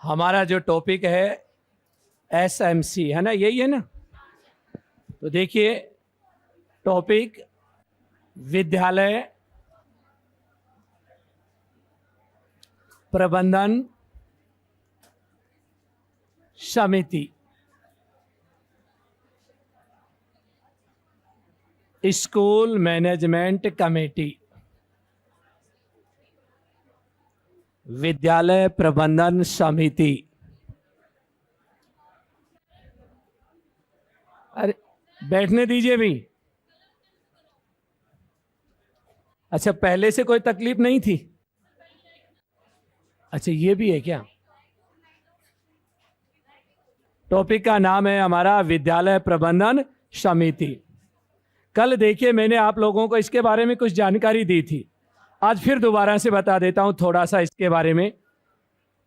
हमारा जो टॉपिक है एसएमसी है ना, यही है ना। तो देखिए टॉपिक विद्यालय प्रबंधन समिति, स्कूल मैनेजमेंट कमेटी, विद्यालय प्रबंधन समिति। अरे बैठने दीजिए भी। अच्छा, पहले से कोई तकलीफ नहीं थी? अच्छा, ये भी है क्या? टॉपिक का नाम है हमारा विद्यालय प्रबंधन समिति। कल देखिए मैंने आप लोगों को इसके बारे में कुछ जानकारी दी थी, आज फिर दोबारा से बता देता हूं थोड़ा सा इसके बारे में।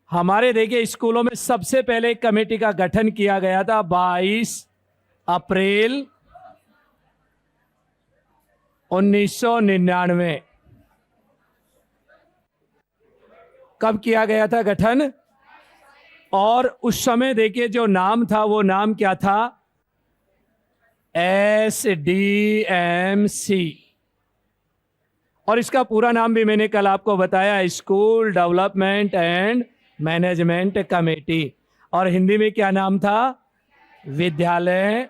हमारे देखिए स्कूलों में सबसे पहले एक कमेटी का गठन किया गया था 22 अप्रैल 1999। कब किया गया था गठन? और उस समय देखिए जो नाम था वो नाम क्या था? SDMC। और इसका पूरा नाम भी मैंने कल आपको बताया, school development and management committee. और हिंदी में क्या नाम था? विद्यालय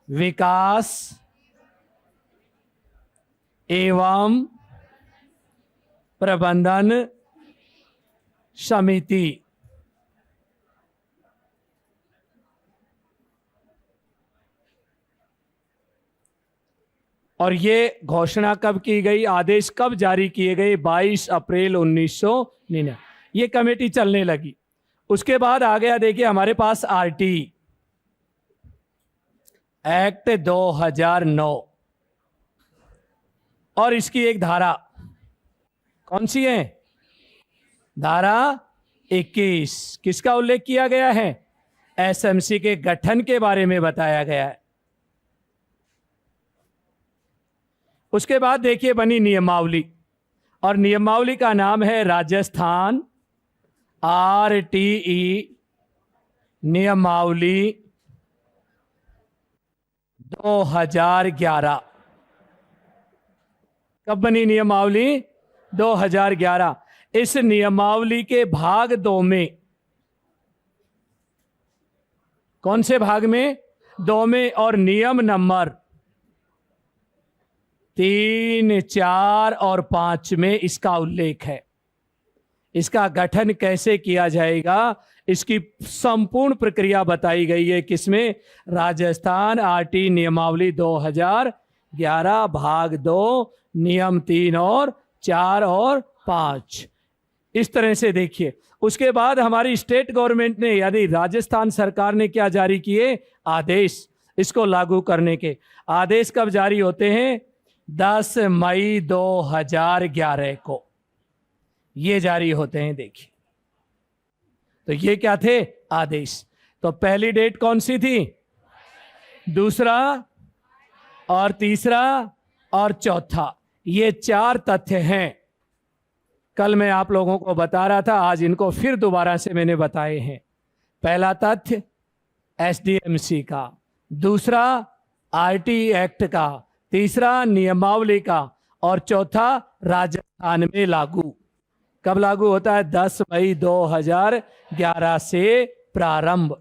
विकास एवं प्रबंधन समिति। और ये घोषणा कब की गई, आदेश कब जारी किए गए? 22 अप्रैल 1999। ये कमेटी चलने लगी। उसके बाद आ गया देखिए हमारे पास आरटी एक्ट 2009, और इसकी एक धारा कौन सी है? धारा 21। किसका उल्लेख किया गया है? एसएमसी के गठन के बारे में बताया गया है। उसके बाद देखिए बनी नियमावली, और नियमावली का नाम है राजस्थान RTE नियमावली 2011। कब बनी नियमावली? 2011। इस नियमावली के भाग 2 में, कौन से भाग में? 2 में, और नियम नंबर 3, 4 और 5 में इसका उल्लेख है। इसका गठन कैसे किया जाएगा, इसकी संपूर्ण प्रक्रिया बताई गई है। किसमें? राजस्थान RT नियमावली 2011 भाग 2 नियम 3 और 4 और 5। इस तरह से देखिए। उसके बाद हमारी स्टेट गवर्नमेंट ने, यानी राजस्थान सरकार ने क्या जारी किए? आदेश इसको लागू करने के। आदेश कब जारी होते हैं? 10 मई 2011 को ये जारी होते हैं। देखिए तो ये क्या थे? आदेश। तो पहली डेट कौन सी थी? दूसरा और तीसरा और चौथा, ये 4 तथ्य हैं। कल मैं आप लोगों को बता रहा था, आज इनको फिर दोबारा से मैंने बताए हैं। पहला तथ्य SDMC का, दूसरा RT एक्ट का, तीसरा नियमावली का, और चौथा राजस्थान में लागू। कब लागू होता है? 10 मई 2011 से प्रारंभ।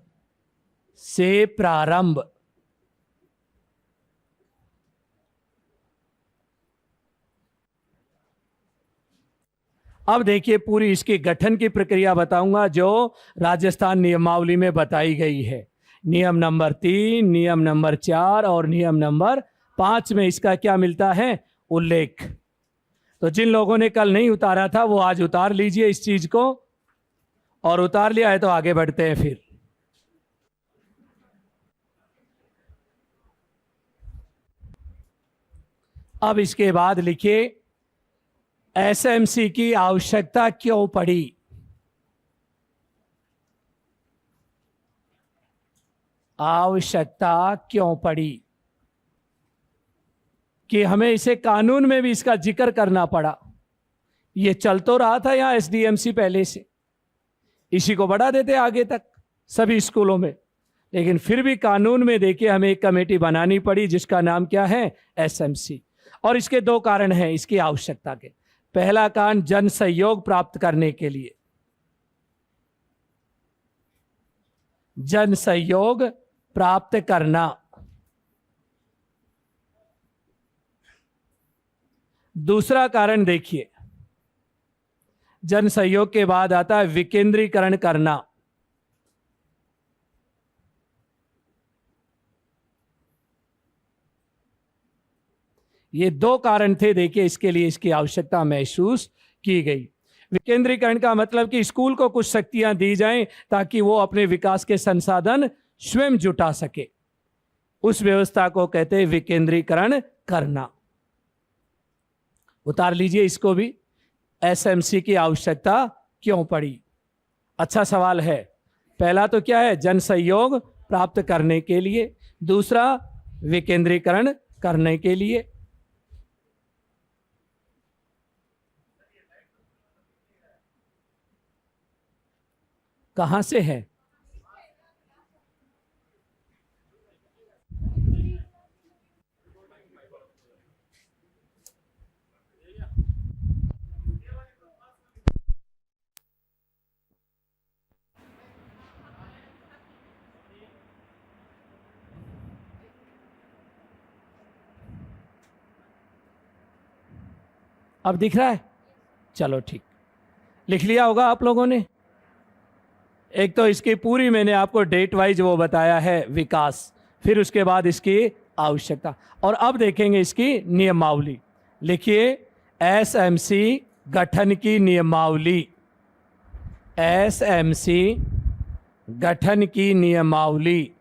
अब देखिए पूरी इसकी गठन की प्रक्रिया बताऊंगा जो राजस्थान नियमावली में बताई गई है। नियम नंबर 3, नियम नंबर 4 और नियम नंबर 5 में इसका क्या मिलता है? उल्लेख। तो जिन लोगों ने कल नहीं उतारा था वो आज उतार लीजिए इस चीज को, और उतार लिया है तो आगे बढ़ते हैं फिर। अब इसके बाद लिखिए एसएमसी की आवश्यकता क्यों पड़ी? आवश्यकता क्यों पड़ी कि हमें इसे कानून में भी इसका जिक्र करना पड़ा? ये चल तो रहा था यहाँ एसडीएमसी पहले से, इसी को बढ़ा देते आगे तक सभी स्कूलों में। लेकिन फिर भी कानून में देखिए हमें एक कमेटी बनानी पड़ी जिसका नाम क्या है, एसएमसी। और इसके दो कारण हैं इसकी आवश्यकता के। पहला कारण जन सहयोग प्राप्त करने के लिए, जन सहयोग प्राप्त करना। दूसरा कारण देखिए, जन सहयोग के बाद आता है विकेंद्रीकरण करना। ये दो कारण थे देखिए इसके लिए इसकी आवश्यकता महसूस की गई। विकेंद्रीकरण का मतलब कि स्कूल को कुछ शक्तियां दी जाएं ताकि वो अपने विकास के संसाधन स्वयं जुटा सके। उस व्यवस्था को कहते हैं विकेंद्रीकरण करना। उतार लीजिए इसको भी, एसएमसी की आवश्यकता क्यों पड़ी? अच्छा सवाल है। पहला तो क्या है, जन सहयोग प्राप्त करने के लिए, दूसरा विकेंद्रीकरण करने के लिए। कहां से है? अब दिख रहा है? चलो ठीक, लिख लिया होगा आप लोगों ने। एक तो इसकी पूरी मैंने आपको डेट वाइज वो बताया है विकास, फिर उसके बाद इसकी आवश्यकता, और अब देखेंगे इसकी नियमावली। लिखिए एसएमसी गठन की नियमावली, एसएमसी गठन की नियमावली।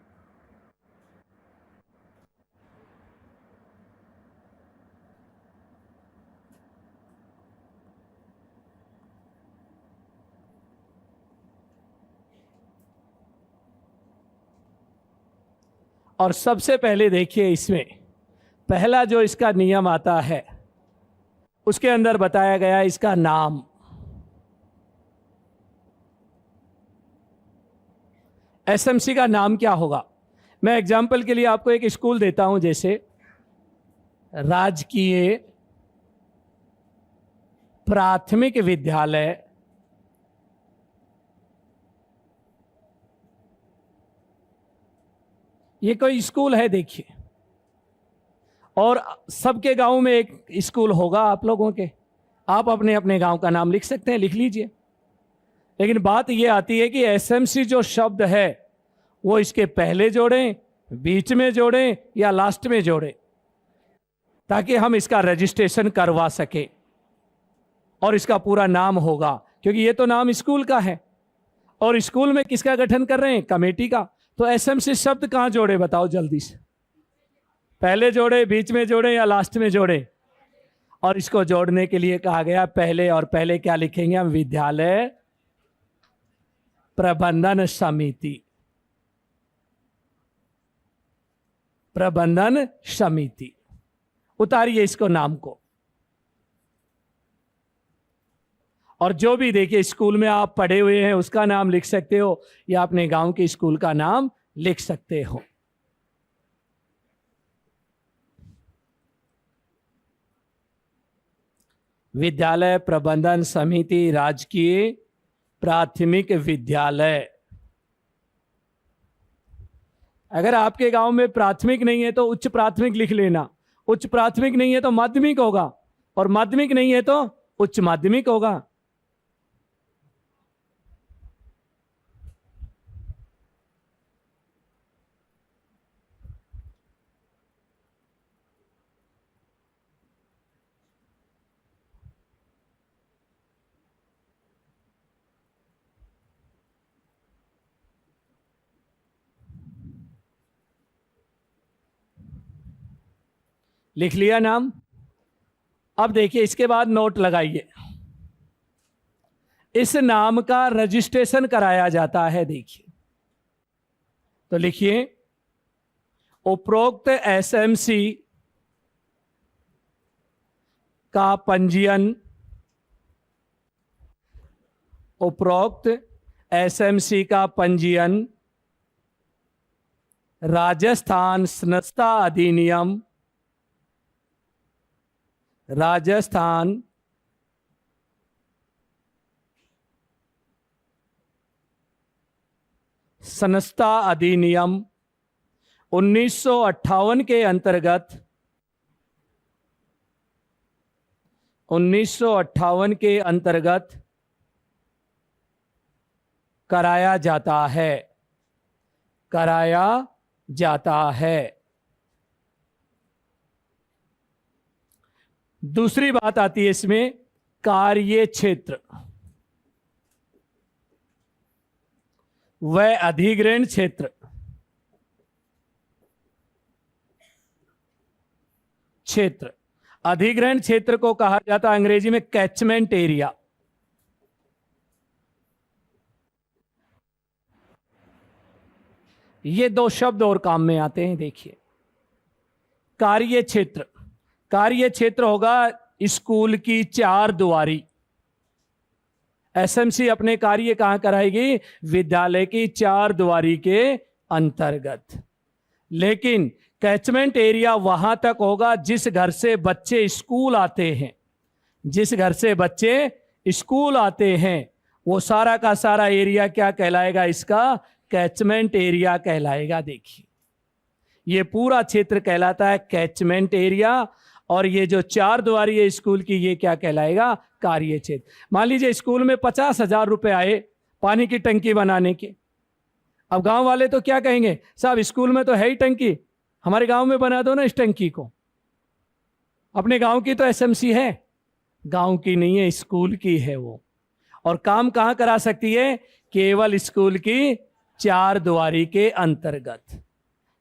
और सबसे पहले देखिए इसमें पहला जो इसका नियम आता है उसके अंदर बताया गया इसका नाम। एसएमसी का नाम क्या होगा? मैं एग्जाम्पल के लिए आपको एक स्कूल देता हूं, जैसे राजकीय प्राथमिक विद्यालय ये कोई स्कूल है देखिए, और सबके गांव में एक स्कूल होगा आप लोगों के, आप अपने अपने गांव का नाम लिख सकते हैं, लिख लीजिए। लेकिन बात ये आती है कि एसएमसी जो शब्द है वो इसके पहले जोड़ें, बीच में जोड़ें या लास्ट में जोड़ें, ताकि हम इसका रजिस्ट्रेशन करवा सके और इसका पूरा नाम होगा, क्योंकि ये तो नाम स्कूल का है और स्कूल में किसका गठन कर रहे हैं, कमेटी का। तो एसएमसी शब्द कहां जोड़े बताओ जल्दी से, पहले जोड़े, बीच में जोड़े या लास्ट में जोड़े? और इसको जोड़ने के लिए कहा गया पहले, और पहले क्या लिखेंगे हम, विद्यालय प्रबंधन समिति, प्रबंधन समिति। उतारिए इसको नाम को। और जो भी देखिए स्कूल में आप पढ़े हुए हैं उसका नाम लिख सकते हो या अपने गांव के स्कूल का नाम लिख सकते हो। विद्यालय प्रबंधन समिति राजकीय प्राथमिक विद्यालय। अगर आपके गांव में प्राथमिक नहीं है तो उच्च प्राथमिक लिख लेना, उच्च प्राथमिक नहीं है तो माध्यमिक होगा, और माध्यमिक नहीं है तो उच्च माध्यमिक होगा। लिख लिया नाम? अब देखिए इसके बाद नोट लगाइए, इस नाम का रजिस्ट्रेशन कराया जाता है। देखिए तो लिखिए उपरोक्त एसएमसी का पंजीयन, उपरोक्त एसएमसी का पंजीयन राजस्थान संस्था अधिनियम, राजस्थान संस्था अधिनियम 1958 के अंतर्गत 1958 के अंतर्गत कराया जाता है, कराया जाता है। दूसरी बात आती है इसमें कार्य क्षेत्र व अधिग्रहण क्षेत्र। क्षेत्र, अधिग्रहण क्षेत्र को कहा जाता है अंग्रेजी में कैचमेंट एरिया। ये दो शब्द और काम में आते हैं। देखिए, कार्य क्षेत्र, कार्य क्षेत्र होगा स्कूल की चार दीवारी। एसएमसी अपने कार्य कहां कराएगी? विद्यालय की चार दीवारी के अंतर्गत। लेकिन कैचमेंट एरिया वहां तक होगा जिस घर से बच्चे स्कूल आते हैं, जिस घर से बच्चे स्कूल आते हैं वो सारा का सारा एरिया क्या कहलाएगा? इसका कैचमेंट एरिया कहलाएगा। देखिए, ये पूरा क्षेत्र कहलाता है कैचमेंट एरिया, और ये जो चार दीवारी है स्कूल की ये क्या कहलाएगा? कार्य क्षेत्र। मान लीजिए स्कूल में 50,000 रुपए आए पानी की टंकी बनाने के। अब गांव वाले तो क्या कहेंगे? साहब स्कूल में तो है ही टंकी, हमारे गांव में बना दो ना इस टंकी को। अपने गांव की तो एसएमसी है, गांव की नहीं है, स्कूल की है वो। और काम कहां करा सकती है? केवल स्कूल की चार दीवारी के अंतर्गत।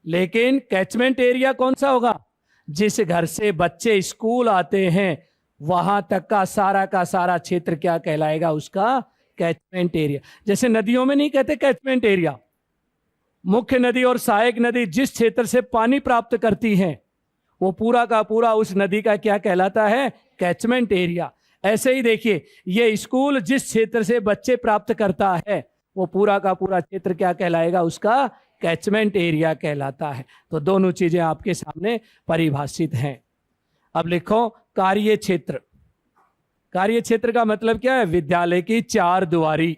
लेकिन कैचमेंट एरिया कौन सा होगा? जिस घर से बच्चे स्कूल आते हैं वहां तक का सारा क्षेत्र क्या कहलाएगा? उसका कैचमेंट एरिया। जैसे नदियों में नहीं कहते कैचमेंट एरिया, मुख्य नदी और सहायक नदी जिस क्षेत्र से पानी प्राप्त करती हैं वो पूरा का पूरा उस नदी का क्या कहलाता है? Catchment area. ऐसे ही देखिए, ये स्कूल जिस क्षेत्र से बच्चे प्राप्त करता है वो पूरा का पूरा क्षेत्र क्या कहलाएगा? उसका कैचमेंट एरिया कहलाता है। तो दोनों चीजें आपके सामने परिभाषित हैं। अब लिखो कार्य क्षेत्र। कार्य क्षेत्र का मतलब क्या है? विद्यालय की चार दीवारी।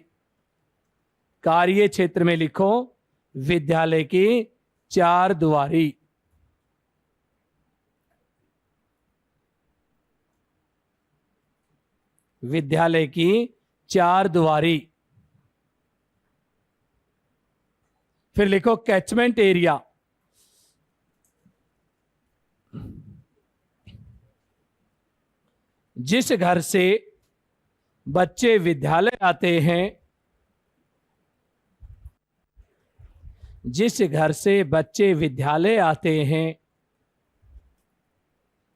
कार्य क्षेत्र में लिखो विद्यालय की चार दीवारी। विद्यालय की चार दीवारी। फिर लिखो कैचमेंट एरिया। जिस घर से बच्चे विद्यालय आते हैं, जिस घर से बच्चे विद्यालय आते हैं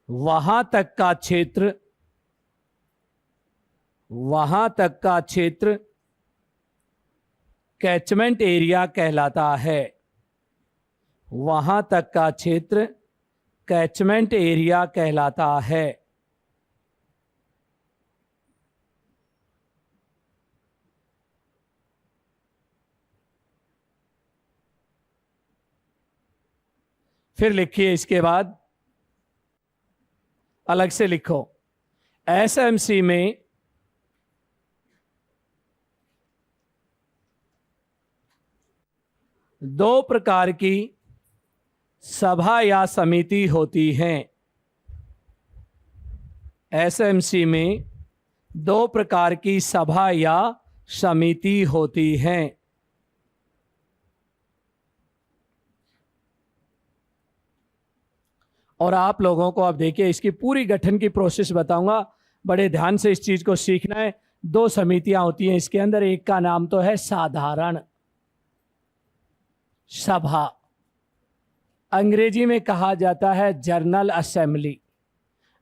वहां तक का क्षेत्र, वहां तक का क्षेत्र कैचमेंट एरिया कहलाता है। वहां तक का क्षेत्र कैचमेंट एरिया कहलाता है। फिर लिखिए इसके बाद अलग से लिखो, एसएमसी में दो प्रकार की सभा या समिति होती हैं। एसएमसी में दो प्रकार की सभा या समिति होती हैं। और आप लोगों को अब देखिए इसकी पूरी गठन की प्रोसेस बताऊंगा, बड़े ध्यान से इस चीज को सीखना है। दो समितियां होती हैं इसके अंदर, एक का नाम तो है साधारण सभा, अंग्रेजी में कहा जाता है जनरल असेंबली।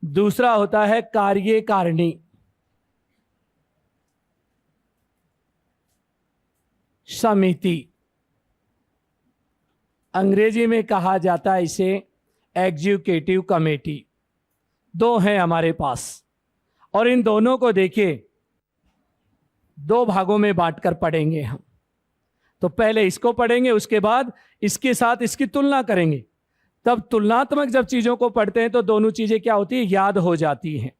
दूसरा होता है कार्यकारिणी, समिति, अंग्रेजी में कहा जाता है इसे एग्जीक्यूटिव कमेटी। दो हैं हमारे पास, और इन दोनों को देखिए दो भागों में बांटकर पढ़ेंगे हम। तो पहले इसको पढ़ेंगे, उसके बाद इसके साथ इसकी तुलना करेंगे। तब तुलनात्मक जब चीजों को पढ़ते हैं तो दोनों चीजें क्या होती है, याद हो जाती हैं।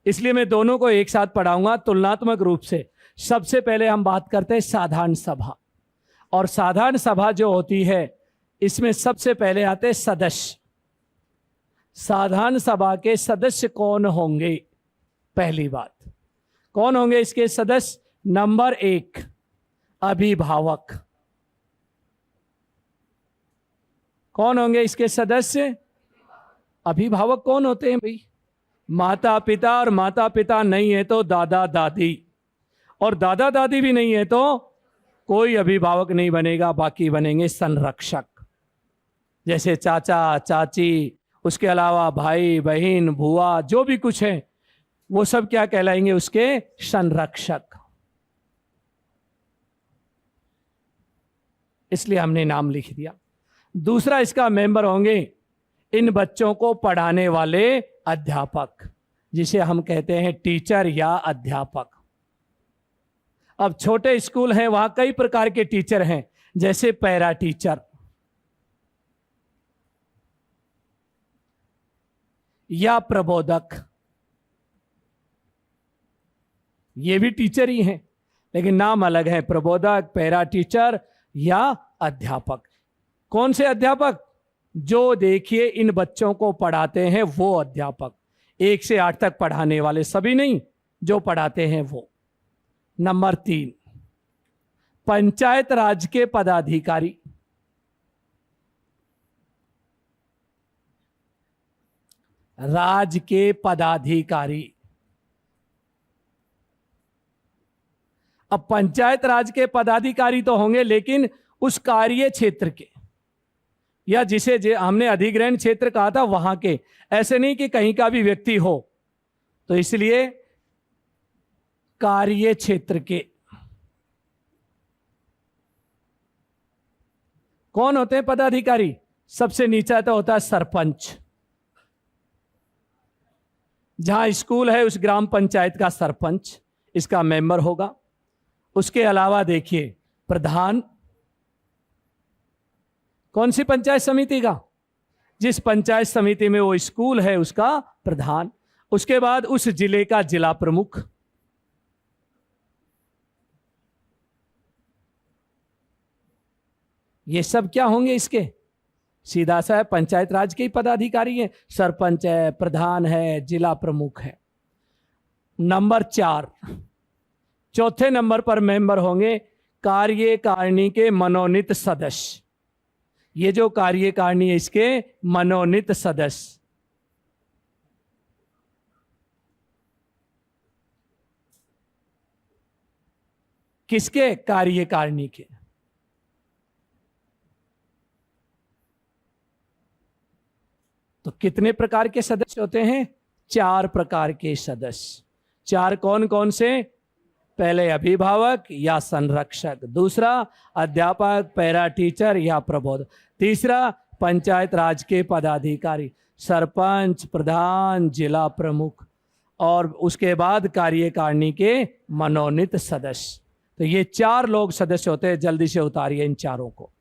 इसलिए मैं दोनों को एक साथ पढ़ाऊंगा तुलनात्मक रूप से। सबसे पहले हम बात करते हैं साधारण सभा। और साधारण सभा जो होती है, इसमें सबसे पहले आते हैं सदस्य। साधारण सभा के सदस्य कौन होंगे? पहली बात, कौन होंगे इसके सदस्य? नंबर 1, अभिभावक। कौन होंगे इसके सदस्य? अभिभावक कौन होते हैं भाई? माता पिता, और माता पिता नहीं है तो दादा दादी, और दादा दादी भी नहीं है तो कोई अभिभावक नहीं बनेगा, बाकी बनेंगे संरक्षक। जैसे चाचा चाची, उसके अलावा भाई बहन बुआ, जो भी कुछ है वो सब क्या कहलाएंगे? उसके संरक्षक। इसलिए हमने नाम लिख दिया। दूसरा इसका मेंबर होंगे इन बच्चों को पढ़ाने वाले अध्यापक, जिसे हम कहते हैं टीचर या अध्यापक। अब छोटे स्कूल हैं, वहां कई प्रकार के टीचर हैं, जैसे पैरा टीचर या प्रबोधक, ये भी टीचर ही हैं लेकिन नाम अलग है, प्रबोधक, पैरा टीचर या अध्यापक। कौन से अध्यापक? जो देखिए इन बच्चों को पढ़ाते हैं वो अध्यापक, 1 से 8 तक पढ़ाने वाले सभी नहीं, जो पढ़ाते हैं वो। नंबर 3, पंचायत राज के पदाधिकारी। राज के पदाधिकारी। अब पंचायत राज के पदाधिकारी तो होंगे, लेकिन उस कार्य क्षेत्र के, या जिसे हमने अधिग्रहण क्षेत्र कहा था वहां के, ऐसे नहीं कि कहीं का भी व्यक्ति हो। तो इसलिए कार्य क्षेत्र के कौन होते हैं पदाधिकारी? सबसे नीचा तो होता है सरपंच। जहां स्कूल है उस ग्राम पंचायत का सरपंच इसका मेंबर होगा। उसके अलावा देखिए प्रधान, कौन सी पंचायत समिति का? जिस पंचायत समिति में वो स्कूल है उसका प्रधान। उसके बाद उस जिले का जिला प्रमुख। ये सब क्या होंगे इसके? सीधा सा है, पंचायत राज के ही पदाधिकारी हैं। सरपंच है, प्रधान है, जिला प्रमुख है। नंबर 4, चौथे नंबर पर मेंबर होंगे कार्यकारिणी के मनोनीत सदस्य। ये जो कार्यकारिणी है इसके मनोनीत सदस्य। किसके? कार्यकारिणी के। तो कितने प्रकार के सदस्य होते हैं? 4 प्रकार के सदस्य। 4 कौन कौन से? पहले अभिभावक या संरक्षक, दूसरा अध्यापक, पैरा टीचर या प्रबोधक, तीसरा पंचायत राज के पदाधिकारी, सरपंच, प्रधान, जिला प्रमुख, और उसके बाद कार्यकारिणी के मनोनीत सदस्य। तो ये 4 लोग सदस्य होते हैं। जल्दी से उतारिए इन चारों को।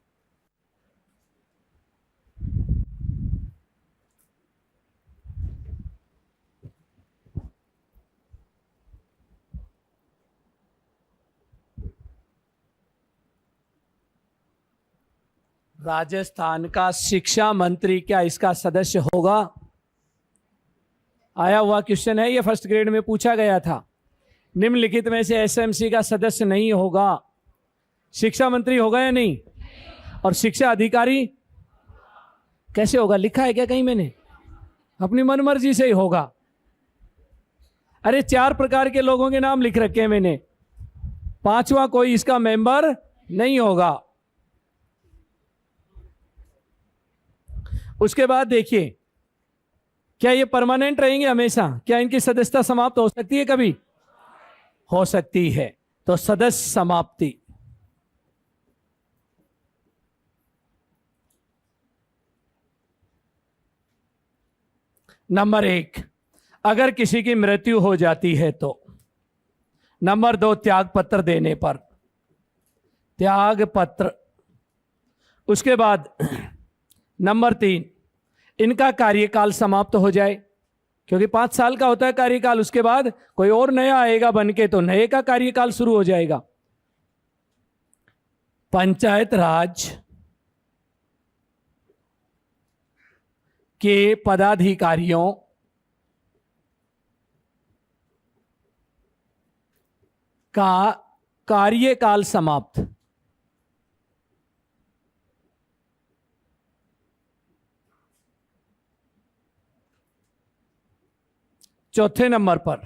राजस्थान का शिक्षा मंत्री क्या इसका सदस्य होगा? आया हुआ क्वेश्चन है, ये फर्स्ट ग्रेड में पूछा गया था। निम्नलिखित में से एसएमसी का सदस्य नहीं होगा। शिक्षा मंत्री होगा या नहीं? और शिक्षा अधिकारी कैसे होगा? लिखा है क्या कहीं मैंने? अपनी मनमर्जी से ही होगा। अरे 4 प्रकार के लोगों के नाम लिख रखे हैं मैंने, 5वां कोई इसका मेंबर नहीं होगा। उसके बाद देखिए, क्या ये परमानेंट रहेंगे हमेशा? क्या इनकी सदस्यता समाप्त हो सकती है? कभी हो सकती है। तो सदस्य समाप्ति। नंबर 1, अगर किसी की मृत्यु हो जाती है तो। नंबर 2, त्याग पत्र देने पर। त्याग पत्र। उसके बाद नंबर 3, इनका कार्यकाल समाप्त हो जाए, क्योंकि 5 साल का होता है कार्यकाल। उसके बाद कोई और नया आएगा बन के, तो नए का कार्यकाल शुरू हो जाएगा। पंचायत राज के पदाधिकारियों का कार्यकाल समाप्त। चौथे नंबर पर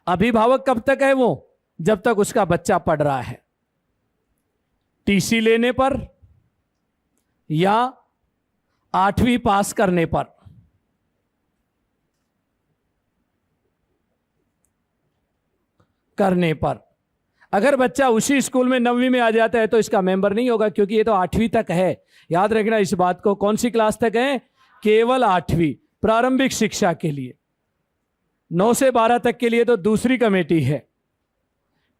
अभिभावक कब तक है? वो जब तक उसका बच्चा पढ़ रहा है। टीसी लेने पर या 8वीं पास करने पर। अगर बच्चा उसी स्कूल में 9वीं में आ जाता है तो इसका मेंबर नहीं होगा, क्योंकि ये तो 8वीं तक है। याद रखना इस बात को। कौन सी क्लास तक है? केवल 8वीं, प्रारंभिक शिक्षा के लिए। 9 से 12 तक के लिए तो दूसरी कमेटी है।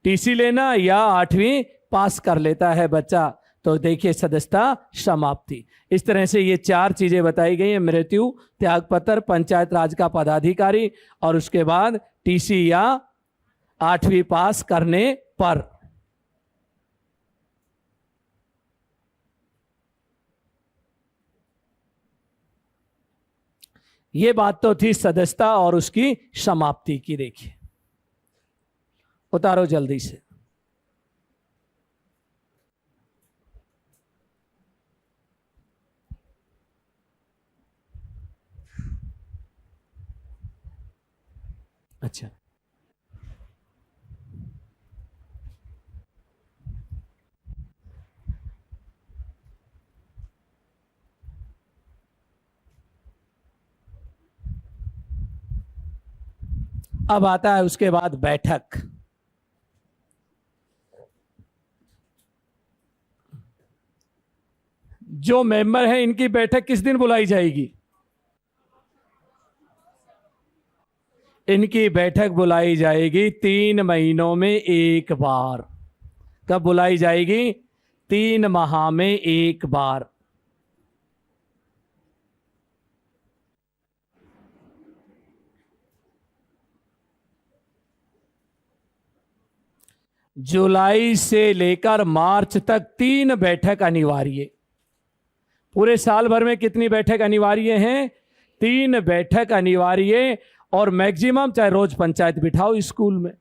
टीसी लेना या 8वीं पास कर लेता है बच्चा, तो देखिए सदस्यता समाप्ति। इस तरह से ये 4 चीजें बताई गई हैं: मृत्यु, त्यागपत्र, पंचायत राज का पदाधिकारी, और उसके बाद टीसी या 8वीं पास करने पर। ये बात तो थी सदस्यता और उसकी समाप्ति की। देखिए, उतारो जल्दी से। अच्छा, अब आता है उसके बाद बैठक। जो मेंबर हैं इनकी बैठक किस दिन बुलाई जाएगी? इनकी बैठक बुलाई जाएगी 3 महीनों में एक बार। कब बुलाई जाएगी? 3 माह में एक बार। जुलाई से लेकर मार्च तक 3 बैठक अनिवार्य। पूरे साल भर में कितनी बैठक अनिवार्य हैं? 3 बैठक अनिवार्य। और मैक्सिमम, चाहे रोज पंचायत बिठाओ स्कूल में,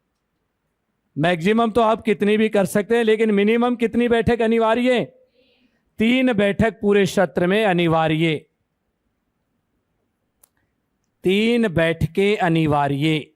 मैक्सिमम तो आप कितनी भी कर सकते हैं, लेकिन मिनिमम कितनी बैठक अनिवार्य? 3 बैठक पूरे सत्र में अनिवार्य। 3 बैठकें अनिवार्य।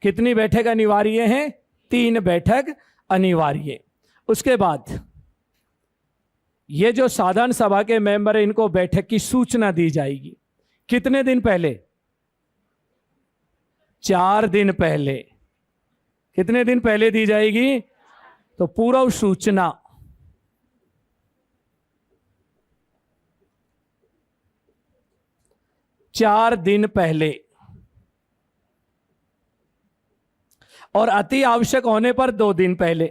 कितनी बैठक अनिवार्य हैं? 3 बैठक अनिवार्य। उसके बाद ये जो साधारण सभा के मेंबर हैं, इनको बैठक की सूचना दी जाएगी। कितने दिन पहले? 4 दिन पहले। कितने दिन पहले दी जाएगी? तो पूर्व सूचना। चार दिन पहले। और अति आवश्यक होने पर 2 दिन पहले।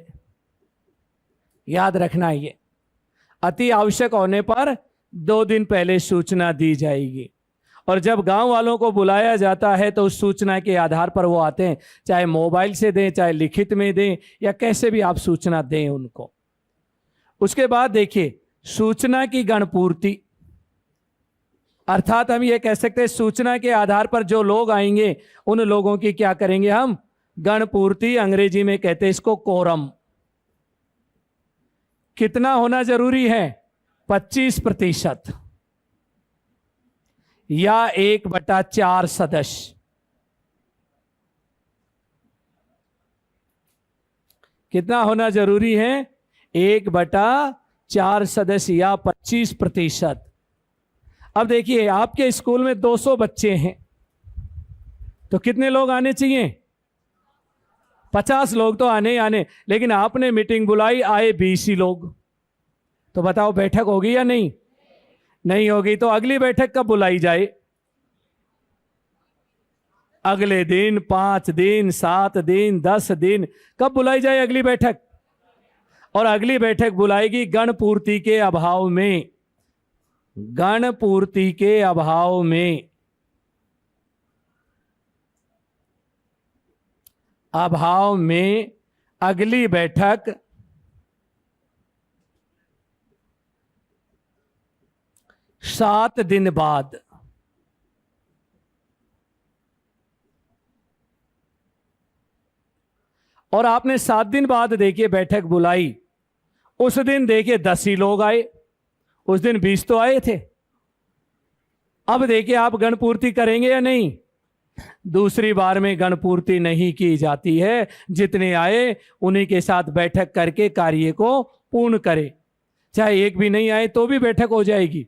याद रखना, ये अति आवश्यक होने पर 2 दिन पहले सूचना दी जाएगी। और जब गांव वालों को बुलाया जाता है तो उस सूचना के आधार पर वो आते हैं, चाहे मोबाइल से दें, चाहे लिखित में दें, या कैसे भी आप सूचना दें उनको। उसके बाद देखिए, सूचना की गणपूर्ति, अर्थात हम ये कह सकते हैं सूचना के आधार पर जो लोग आएंगे उन लोगों की क्या करेंगे हम? गणपूर्ति। अंग्रेजी में कहते हैं इसको कोरम। कितना होना जरूरी है? 25% या 1/4 सदस्य। कितना होना जरूरी है? 1/4 सदस्य या 25%। अब देखिए, आपके स्कूल में 200 बच्चे हैं, तो कितने लोग आने चाहिए? 50 लोग तो आने ही आने, लेकिन आपने मीटिंग बुलाई, आए 20 ही लोग, तो बताओ बैठक होगी या नहीं? नहीं होगी। तो अगली बैठक कब बुलाई जाए? अगले दिन, 5 दिन, 7 दिन, 10 दिन, कब बुलाई जाए अगली बैठक? और अगली बैठक बुलाएगी गण पूर्ति के अभाव में। गण पूर्ति के अभाव में, अगली बैठक 7 दिन बाद। और आपने 7 दिन बाद देखिए बैठक बुलाई, उस दिन देखिए 10 ही लोग आए, उस दिन 20 तो आए थे। अब देखिए आप गणपूर्ति करेंगे या नहीं? दूसरी बार में गणपूर्ति नहीं की जाती है, जितने आए उन्हीं के साथ बैठक करके कार्य को पूर्ण करे। चाहे एक भी नहीं आए तो भी बैठक हो जाएगी,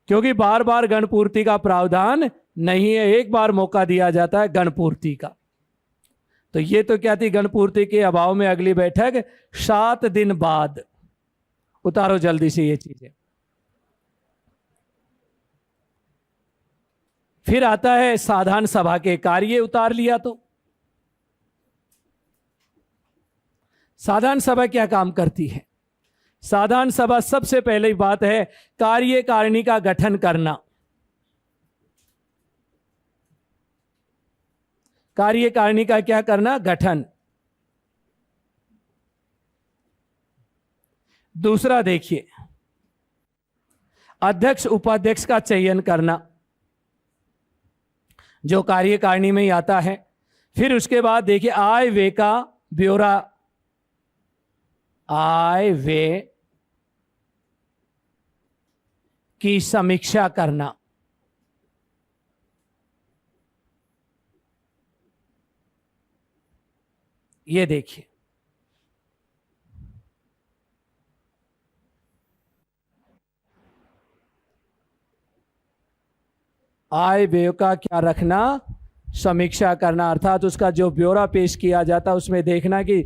क्योंकि बार बार गणपूर्ति का प्रावधान नहीं है, एक बार मौका दिया जाता है गणपूर्ति का। तो ये तो क्या थी? गणपूर्ति के अभाव में अगली बैठक 7 दिन बाद। उतारो जल्दी से ये चीजें। फिर आता है साधारण सभा के कार्य, उतार लिया। तो साधारण सभा क्या काम करती है? साधारण सभा सबसे पहले बात है कार्यकारिणी का गठन करना। कार्यकारिणी का क्या करना? गठन। दूसरा देखिए, अध्यक्ष उपाध्यक्ष का चयन करना, जो कार्यकारिणी में ही आता है। फिर उसके बाद देखिए आय व्यय का ब्यौरा, आय व्यय की समीक्षा करना। ये देखिए, आय व्यय का क्या रखना? समीक्षा करना, अर्थात उसका जो ब्यौरा पेश किया जाता उसमें देखना कि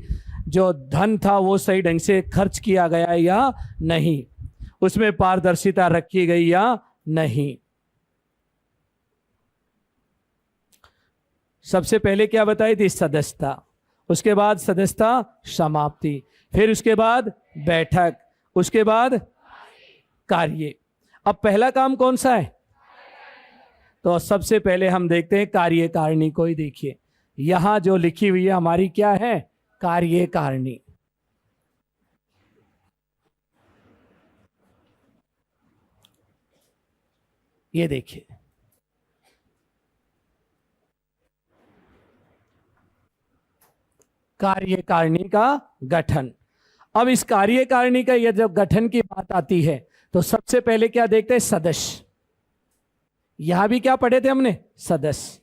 जो धन था वो सही ढंग से खर्च किया गया या नहीं, उसमें पारदर्शिता रखी गई या नहीं। सबसे पहले क्या बताई थी? सदस्यता। उसके बाद सदस्यता समाप्ति, फिर उसके बाद बैठक, उसके बाद कार्य। अब पहला काम कौन सा है? तो सबसे पहले हम देखते हैं कार्यकारिणी को ही। देखिए यहां जो लिखी हुई है हमारी क्या है? कार्यकारिणी। ये देखिए, कार्यकारिणी का गठन। अब इस कार्यकारिणी का ये जब गठन की बात आती है तो सबसे पहले क्या देखते हैं? सदस्य। यहां भी क्या पढ़े थे हमने? सदस्य।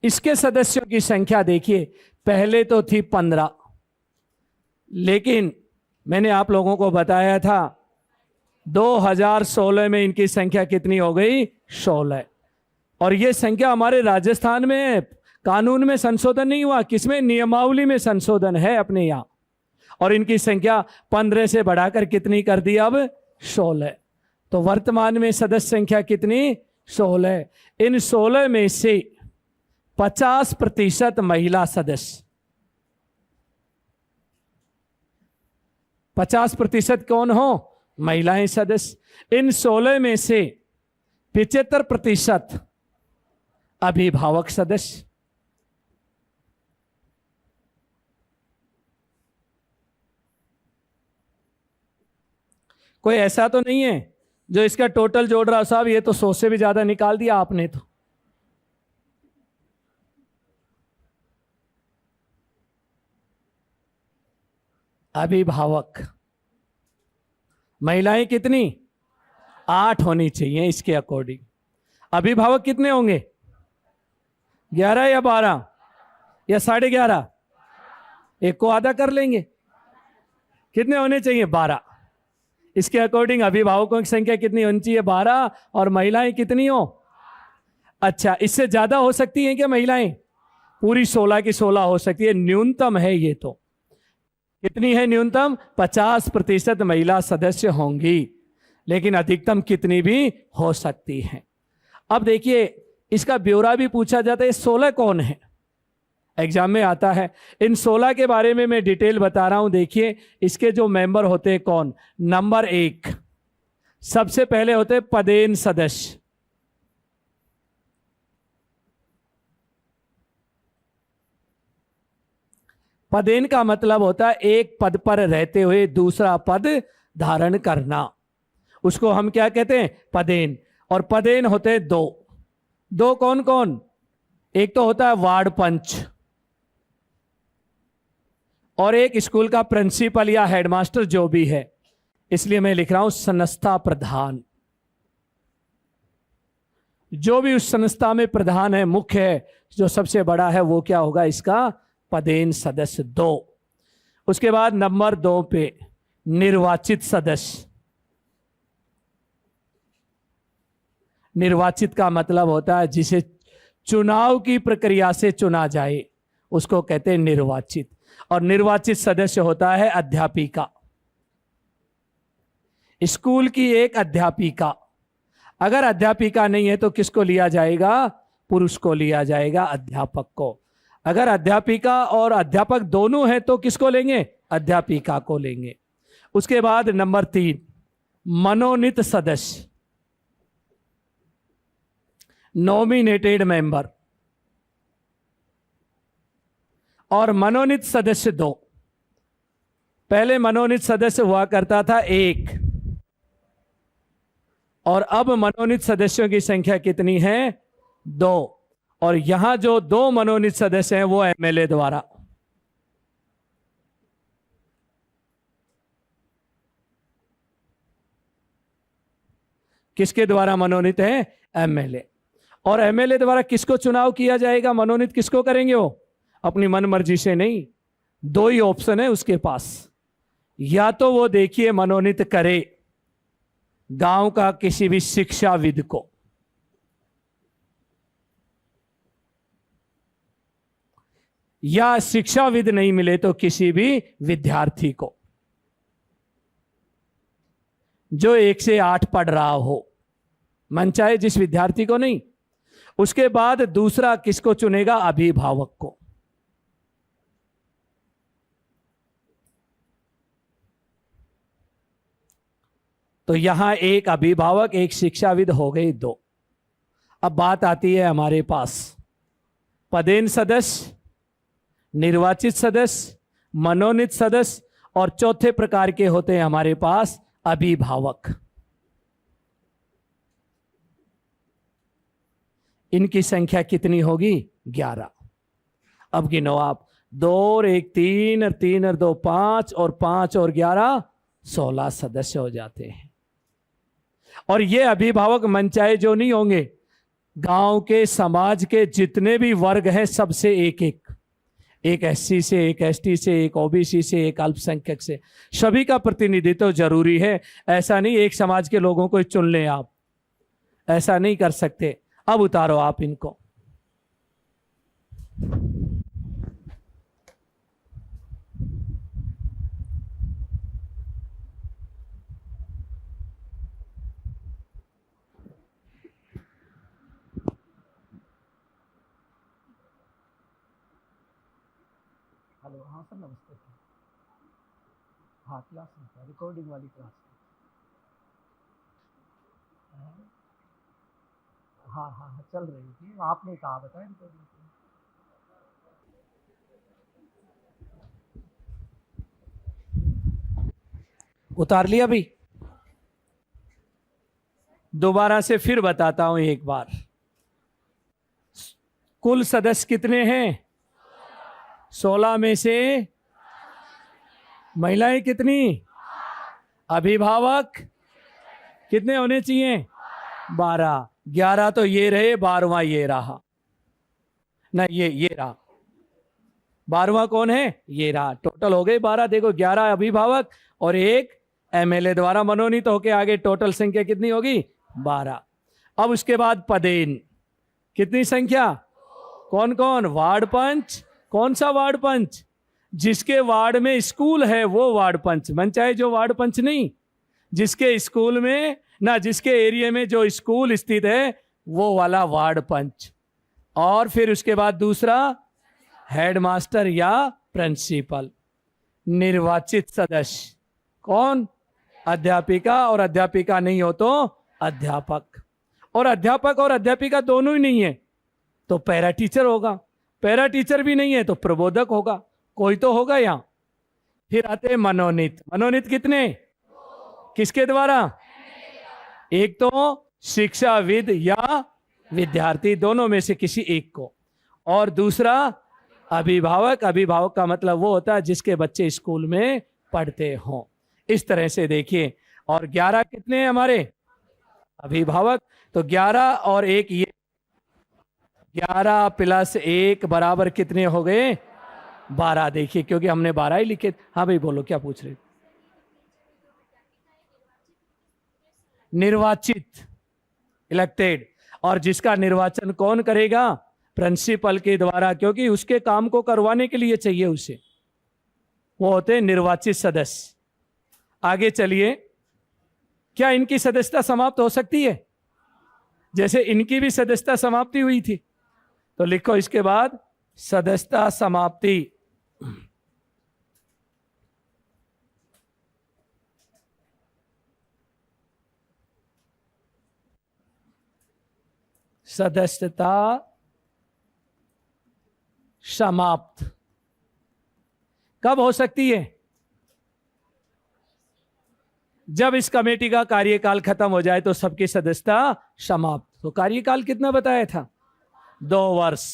इसके सदस्यों की संख्या देखिए, पहले तो थी 15, लेकिन मैंने आप लोगों को बताया था 2016 में इनकी संख्या कितनी हो गई? 16। और ये संख्या हमारे राजस्थान में कानून में संशोधन नहीं हुआ, किसमें? नियमावली में संशोधन है अपने यहां। और इनकी संख्या 15 से बढ़ाकर कितनी कर दी? अब 16। तो वर्तमान में सदस्य संख्या कितनी? 16। इन 16 में से 50% महिला सदस्य। 50% कौन हो? महिलाएं सदस्य। इन 16 में से 75% अभिभावक सदस्य। कोई ऐसा तो नहीं है जो इसका टोटल जोड़ रहा? साहब ये तो 100 से भी ज्यादा निकाल दिया आपने। तो अभिभावक महिलाएं कितनी? 8 होनी चाहिए इसके अकॉर्डिंग। अभिभावक कितने होंगे? 11 या 12 या 11.5? एक को आधा कर लेंगे। कितने होने चाहिए? 12। इसके अकॉर्डिंग अभिभावकों की संख्या कितनी होनी चाहिए? 12। और महिलाएं कितनी हो? अच्छा, इससे ज्यादा हो सकती हैं क्या महिलाएं? पूरी 16 की 16 हो सकती है, न्यूनतम है ये तो। कितनी है न्यूनतम? 50% महिला सदस्य होंगी, लेकिन अधिकतम कितनी भी हो सकती हैं। अब देखिए, इसका ब्यौरा भी पूछा जाता है, 16 कौन है, एग्जाम में आता है। इन 16 के बारे में मैं डिटेल बता रहा हूं। देखिए, इसके जो मेंबर होते हैं कौन। नंबर 1, सबसे पहले होते हैं पदेन सदस्य। पदेन का मतलब होता है एक पद पर रहते हुए दूसरा पद धारण करना, उसको हम क्या कहते हैं? पदेन। और पदेन होते हैं दो कौन कौन? एक तो होता है वार्ड पंच, और एक स्कूल का प्रिंसिपल या हेडमास्टर जो भी है, इसलिए मैं लिख रहा हूं संस्था प्रधान। जो भी उस संस्था में प्रधान है, मुख्य है, जो सबसे बड़ा है, वो क्या होगा? इसका पदेन सदस्य 2। उसके बाद नंबर 2 पे निर्वाचित सदस्य। निर्वाचित का मतलब होता है जिसे चुनाव की प्रक्रिया से चुना जाए, उसको कहते हैं निर्वाचित। और निर्वाचित सदस्य होता है अध्यापिका, स्कूल की एक अध्यापिका। अगर अध्यापिका नहीं है तो किसको लिया जाएगा? पुरुष को लिया जाएगा, अध्यापक को। अगर अध्यापिका और अध्यापक दोनों हैं तो किसको लेंगे? अध्यापिका को लेंगे। उसके बाद नंबर 3 मनोनीत सदस्य, नॉमिनेटेड मेंबर। और मनोनीत सदस्य 2। पहले मनोनीत सदस्य हुआ करता था 1, और अब मनोनीत सदस्यों की संख्या कितनी है? 2। और यहां जो 2 मनोनीत सदस्य हैं वो एमएलए द्वारा। किसके द्वारा मनोनीत है? एमएलए। और एमएलए द्वारा किसको चुनाव किया जाएगा? मनोनीत किसको करेंगे? वो अपनी मन मर्जी से नहीं। 2 ही ऑप्शन है उसके पास, या तो वो देखिए मनोनीत करे गांव का किसी भी शिक्षाविद को, या शिक्षाविद नहीं मिले तो किसी भी विद्यार्थी को जो 1 से 8 पढ़ रहा हो, मन चाहे जिस विद्यार्थी को नहीं। उसके बाद दूसरा किसको चुनेगा? अभिभावक को। तो यहां एक अभिभावक, एक शिक्षाविद हो गए 2। अब बात आती है हमारे पास पदेन सदस्य, निर्वाचित सदस्य, मनोनीत सदस्य, और चौथे प्रकार के होते हैं हमारे पास अभिभावक। इनकी संख्या कितनी होगी? 11। अब गिनो आप, 2 और 1 3, और 3 और 2 5, और 5 और 11 16 सदस्य हो जाते हैं। और ये अभिभावक मनचाहे जो नहीं होंगे, गांव के समाज के जितने भी वर्ग हैं सबसे एक एससी से, एक एसटी से, एक ओबीसी से, एक अल्पसंख्यक से, सभी का प्रतिनिधित्व जरूरी है। ऐसा नहीं एक समाज के लोगों को चुन लें आप, ऐसा नहीं कर सकते। अब उतारो आप इनको। हेलो, हाँ सर नमस्ते। हाँ, क्लास रिकॉर्डिंग वाली क्लास। हाँ हाँ हाँ, चल रही थी, आपने कहा बताया रिकॉर्डिंग। उतार लिया भी? दोबारा से फिर बताता हूं एक बार। कुल सदस्य कितने हैं? 16 में से महिलाएं कितनी? अभिभावक कितने होने चाहिए? 12। 11 तो ये रहे, 12वां ये रहा ना, ये रहा। 12वां कौन है? ये रहा। टोटल हो गए 12। देखो, 11 अभिभावक और 1 एमएलए द्वारा मनोनीत होके आगे टोटल संख्या कितनी होगी? 12। अब उसके बाद पदेन कितनी संख्या? कौन कौन? वार्ड पंच। कौन सा वार्ड पंच? जिसके वार्ड में स्कूल है वो वार्ड पंच। मन चाहे जो वार्ड पंच नहीं, जिसके स्कूल में ना, जिसके एरिया में जो स्कूल स्थित है वो वाला वार्ड पंच। और फिर उसके बाद दूसरा हेडमास्टर या प्रिंसिपल। निर्वाचित सदस्य कौन? अध्यापिका, और अध्यापिका नहीं हो तो अध्यापक। और अध्यापक और अध्यापिका दोनों ही नहीं है तो पैरा टीचर होगा, पैरा टीचर भी नहीं है तो प्रबोधक होगा, कोई तो होगा यहां। फिर आते मनोनीत। मनोनीत कितने? किसके द्वारा? एक तो शिक्षाविद या विद्यार्थी, दोनों में से किसी एक को। और दूसरा अभिभावक। अभिभावक का मतलब वो होता है जिसके बच्चे स्कूल में पढ़ते हों। इस तरह से देखिए। और 11 कितने हैं हमारे? अभिभावक। तो 11 और 1, ये 11 प्लस 1 बराबर कितने हो गए? 12। देखिए क्योंकि हमने 12 ही लिखे। हाँ भाई बोलो, क्या पूछ रहे? निर्वाचित, इलेक्टेड। और जिसका निर्वाचन कौन करेगा? प्रिंसिपल के द्वारा, क्योंकि उसके काम को करवाने के लिए चाहिए उसे। वो होते हैं निर्वाचित सदस्य। आगे चलिए। क्या इनकी सदस्यता समाप्त हो सकती है? जैसे इनकी भी सदस्यता समाप्ति हुई थी, तो लिखो इसके बाद सदस्यता समाप्ति। सदस्यता समाप्त कब हो सकती है? जब इस कमेटी का कार्यकाल खत्म हो जाए तो सबकी सदस्यता समाप्त। तो कार्यकाल कितना बताया था? 2 वर्ष।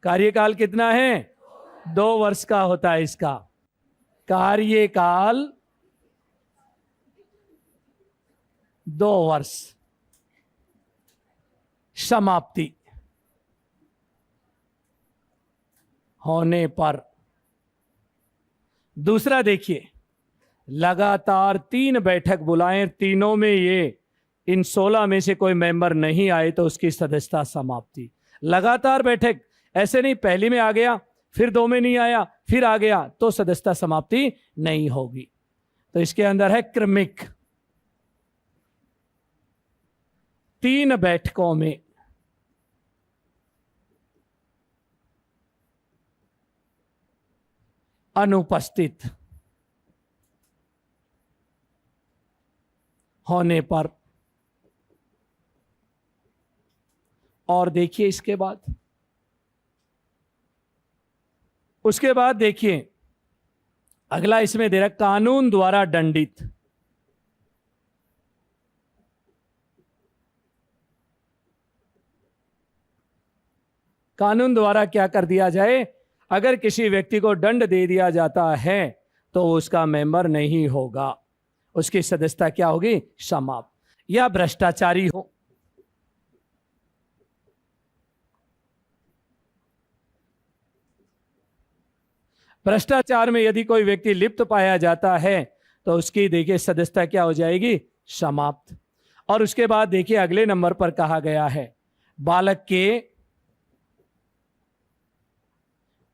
कार्यकाल कितना है? 2 वर्ष का होता है इसका कार्यकाल। 2 वर्ष समाप्ति होने पर। दूसरा देखिए, लगातार 3 बैठक बुलाएं, तीनों में ये इन 16 में से कोई मेंबर नहीं आए तो उसकी सदस्यता समाप्ति। लगातार बैठक, ऐसे नहीं पहली में आ गया फिर 2 में नहीं आया फिर आ गया तो सदस्यता समाप्ति नहीं होगी। तो इसके अंदर है क्रमिक। 3 बैठकों में अनुपस्थित होने पर। और देखिए इसके बाद, उसके बाद देखिए अगला इसमें दे रहा कानून द्वारा दंडित। कानून द्वारा क्या कर दिया जाए? अगर किसी व्यक्ति को दंड दे दिया जाता है तो उसका मेंबर नहीं होगा, उसकी सदस्यता क्या होगी? समाप्त। या भ्रष्टाचारी हो, भ्रष्टाचार में यदि कोई व्यक्ति लिप्त पाया जाता है तो उसकी देखिए सदस्यता क्या हो जाएगी? समाप्त। और उसके बाद देखिए अगले नंबर पर कहा गया है बालक के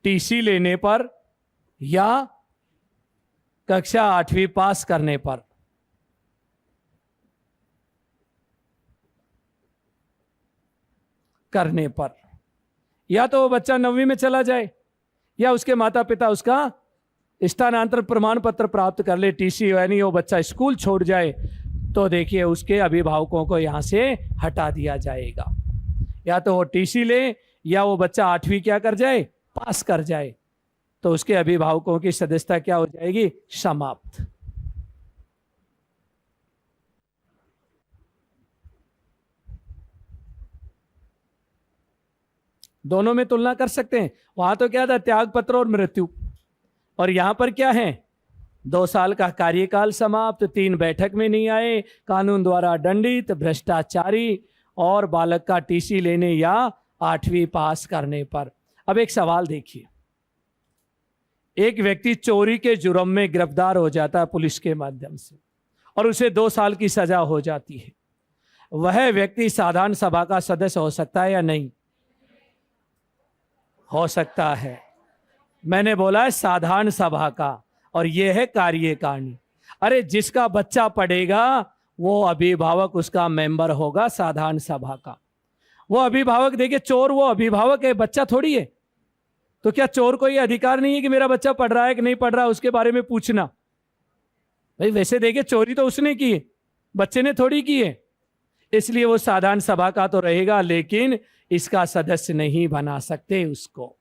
टीसी लेने पर या कक्षा 8वीं पास करने पर। या तो वो बच्चा 9वीं में चला जाए या उसके माता पिता उसका स्थानांतरण प्रमाण पत्र प्राप्त कर ले, टीसी यानी वो बच्चा स्कूल छोड़ जाए तो देखिए उसके अभिभावकों को यहां से हटा दिया जाएगा। या तो वो टीसी ले या वो बच्चा 8वीं क्या कर जाए? पास कर जाए तो उसके अभिभावकों की सदस्यता क्या हो जाएगी? समाप्त। दोनों में तुलना कर सकते हैं। वहां तो क्या था? त्याग पत्र और मृत्यु। और यहां पर क्या है? 2 साल का कार्यकाल समाप्त, 3 बैठक में नहीं आए, कानून द्वारा दंडित, भ्रष्टाचारी और बालक का टीसी लेने या 8वीं पास करने पर। अब एक सवाल देखिए, एक व्यक्ति चोरी के जुर्म में गिरफ्तार हो जाता है पुलिस के माध्यम से और उसे 2 साल की सजा हो जाती है। वह व्यक्ति साधारण सभा का सदस्य हो सकता है या नहीं? हो सकता है। मैंने बोला है साधारण सभा का, और यह है कार्यकारिणी। अरे जिसका बच्चा पढ़ेगा वो अभिभावक उसका मेंबर होगा साधारण सभा का। वो अभिभावक, देखिए चोर वो अभिभावक है, बच्चा थोड़ी है। तो क्या चोर को ये अधिकार नहीं है कि मेरा बच्चा पढ़ रहा है कि नहीं पढ़ रहा है उसके बारे में पूछना? भाई वैसे देखिए चोरी तो उसने की है, बच्चे ने थोड़ी की है। इसलिए वो साधारण सभा का तो रहेगा, लेकिन इसका सदस्य नहीं बना सकते उसको।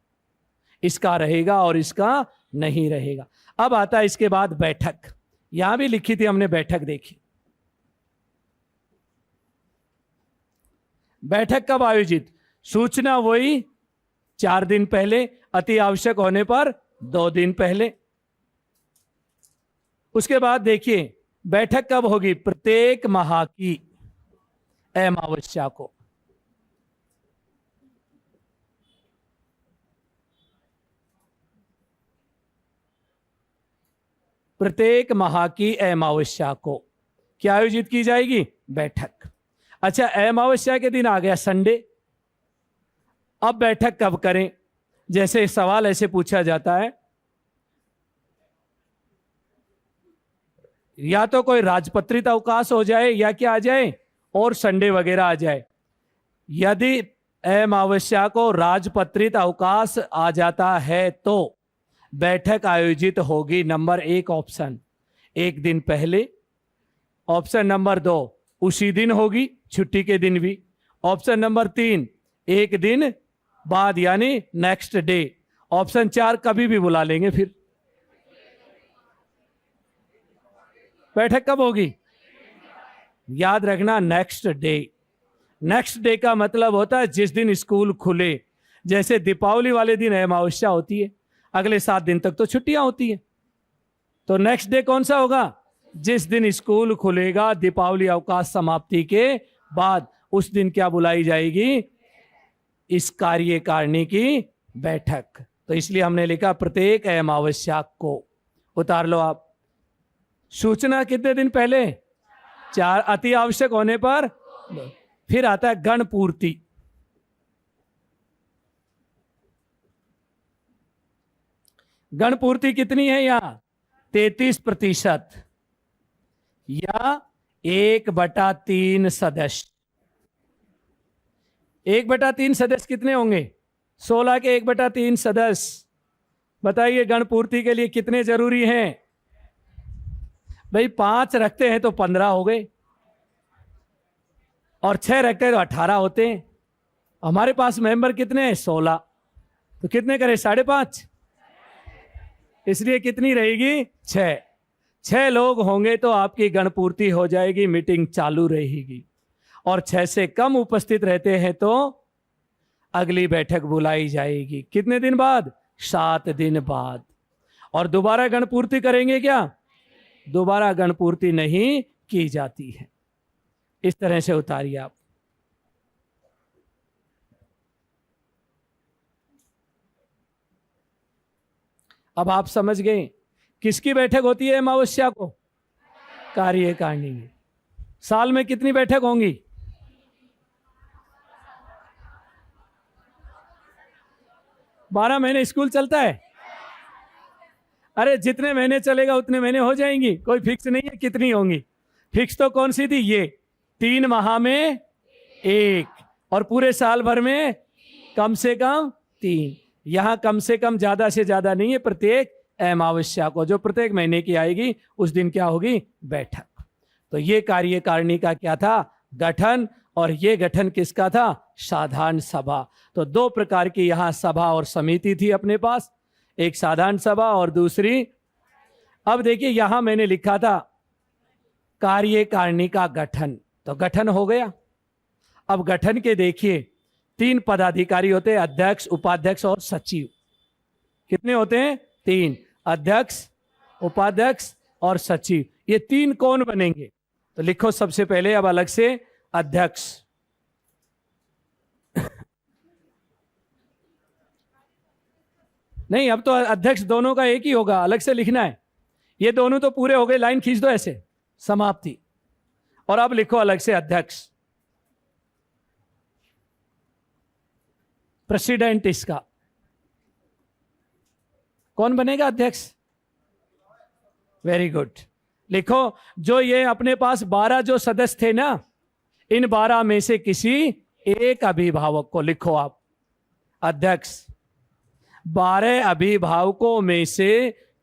इसका रहेगा और इसका नहीं रहेगा। अब आता है इसके बाद बैठक। यहां भी लिखी थी हमने बैठक, देखी। बैठक कब आयोजित? सूचना वही 4 दिन पहले, अति आवश्यक होने पर 2 दिन पहले। उसके बाद देखिए बैठक कब होगी? प्रत्येक माह की अमावस्या को। प्रत्येक माह की अमावस्या को क्या आयोजित की जाएगी? बैठक। अच्छा, अमावस्या के दिन आ गया संडे। अब बैठक कब करें? जैसे सवाल ऐसे पूछा जाता है, या तो कोई राजपत्रित अवकाश हो जाए या क्या आ जाए, और संडे वगैरह आ जाए। यदि अमावस्या को राजपत्रित अवकाश आ जाता है तो बैठक आयोजित होगी नंबर 1 ऑप्शन, 1 दिन पहले। ऑप्शन नंबर 2 उसी दिन होगी, छुट्टी के दिन भी। ऑप्शन नंबर 3 1 दिन बाद यानी नेक्स्ट डे। ऑप्शन 4 कभी भी बुला लेंगे। फिर बैठक कब होगी? याद रखना, नेक्स्ट डे। नेक्स्ट डे का मतलब होता है जिस दिन स्कूल खुले। जैसे दीपावली वाले दिन अमावस्या होती है, अगले 7 दिन तक तो छुट्टियां होती हैं। तो नेक्स्ट डे कौन सा होगा? जिस दिन स्कूल खुलेगा दीपावली अवकाश समाप्ति के बाद, उस दिन क्या बुलाई जाएगी? इस कार्यकारिणी की बैठक। तो इसलिए हमने लिखा प्रत्येक अमावस्या को। उतार लो आप। सूचना कितने दिन पहले? 4, अति आवश्यक होने पर। फिर आता है गण पूर्ति। गण पूर्ति कितनी है यहां? 33% या 1/3 सदस्य। 1/3 सदस्य कितने होंगे? 16 के 1/3 सदस्य। बताइए गण पूर्ति के लिए कितने जरूरी हैं? भाई 5 रखते हैं तो 15 हो गए, और 6 रखते हैं तो 18 होते हैं। हमारे पास मेंबर कितने हैं? 16। तो कितने करें? 5.5। इसलिए कितनी रहेगी? 6। 6 लोग होंगे तो आपकी गणपूर्ति हो जाएगी, मीटिंग चालू रहेगी। और 6 से कम उपस्थित रहते हैं तो अगली बैठक बुलाई जाएगी। कितने दिन बाद? 7 दिन बाद। और दोबारा गणपूर्ति करेंगे क्या? दोबारा गणपूर्ति नहीं की जाती है। इस तरह से उतारिए आप। अब आप समझ गए किसकी बैठक होती है अमावस्या को? कार्यकारिणी में। साल में कितनी बैठक होंगी? 12 महीने स्कूल चलता है। अरे जितने महीने चलेगा उतने महीने हो जाएंगी, कोई फिक्स नहीं है कितनी होंगी। फिक्स तो कौन सी थी? ये 3 माह में 1, और पूरे साल भर में कम से कम 3। यहां कम से कम ज्यादा से ज्यादा नहीं है, प्रत्येक अमावस्या को जो प्रत्येक महीने की आएगी उस दिन क्या होगी? बैठक। तो ये कार्यकारिणी का क्या था? गठन। और ये गठन किसका था? साधारण सभा। तो 2 प्रकार की यहां सभा और समिति थी अपने पास, एक साधारण सभा और दूसरी। अब देखिए यहां मैंने लिखा था कार्यकारिणी का गठन, तो गठन हो गया। अब गठन के देखिए 3 पदाधिकारी होते हैं, अध्यक्ष, उपाध्यक्ष और सचिव। कितने होते हैं? 3, अध्यक्ष, उपाध्यक्ष और सचिव। ये 3 कौन बनेंगे? तो लिखो सबसे पहले अब अलग से अध्यक्ष। नहीं, अब तो अध्यक्ष दोनों का एक ही होगा, अलग से लिखना है। ये दोनों तो पूरे हो गए, लाइन खींच दो ऐसे, समाप्ति। और अब लिखो अलग से अध्यक्ष, प्रेसिडेंट इसका। कौन बनेगा अध्यक्ष? Very good. लिखो, जो ये अपने पास 12 जो सदस्य थे ना, इन 12 में से किसी एक अभिभावक को, लिखो आप अध्यक्ष, 12 अभिभावकों में से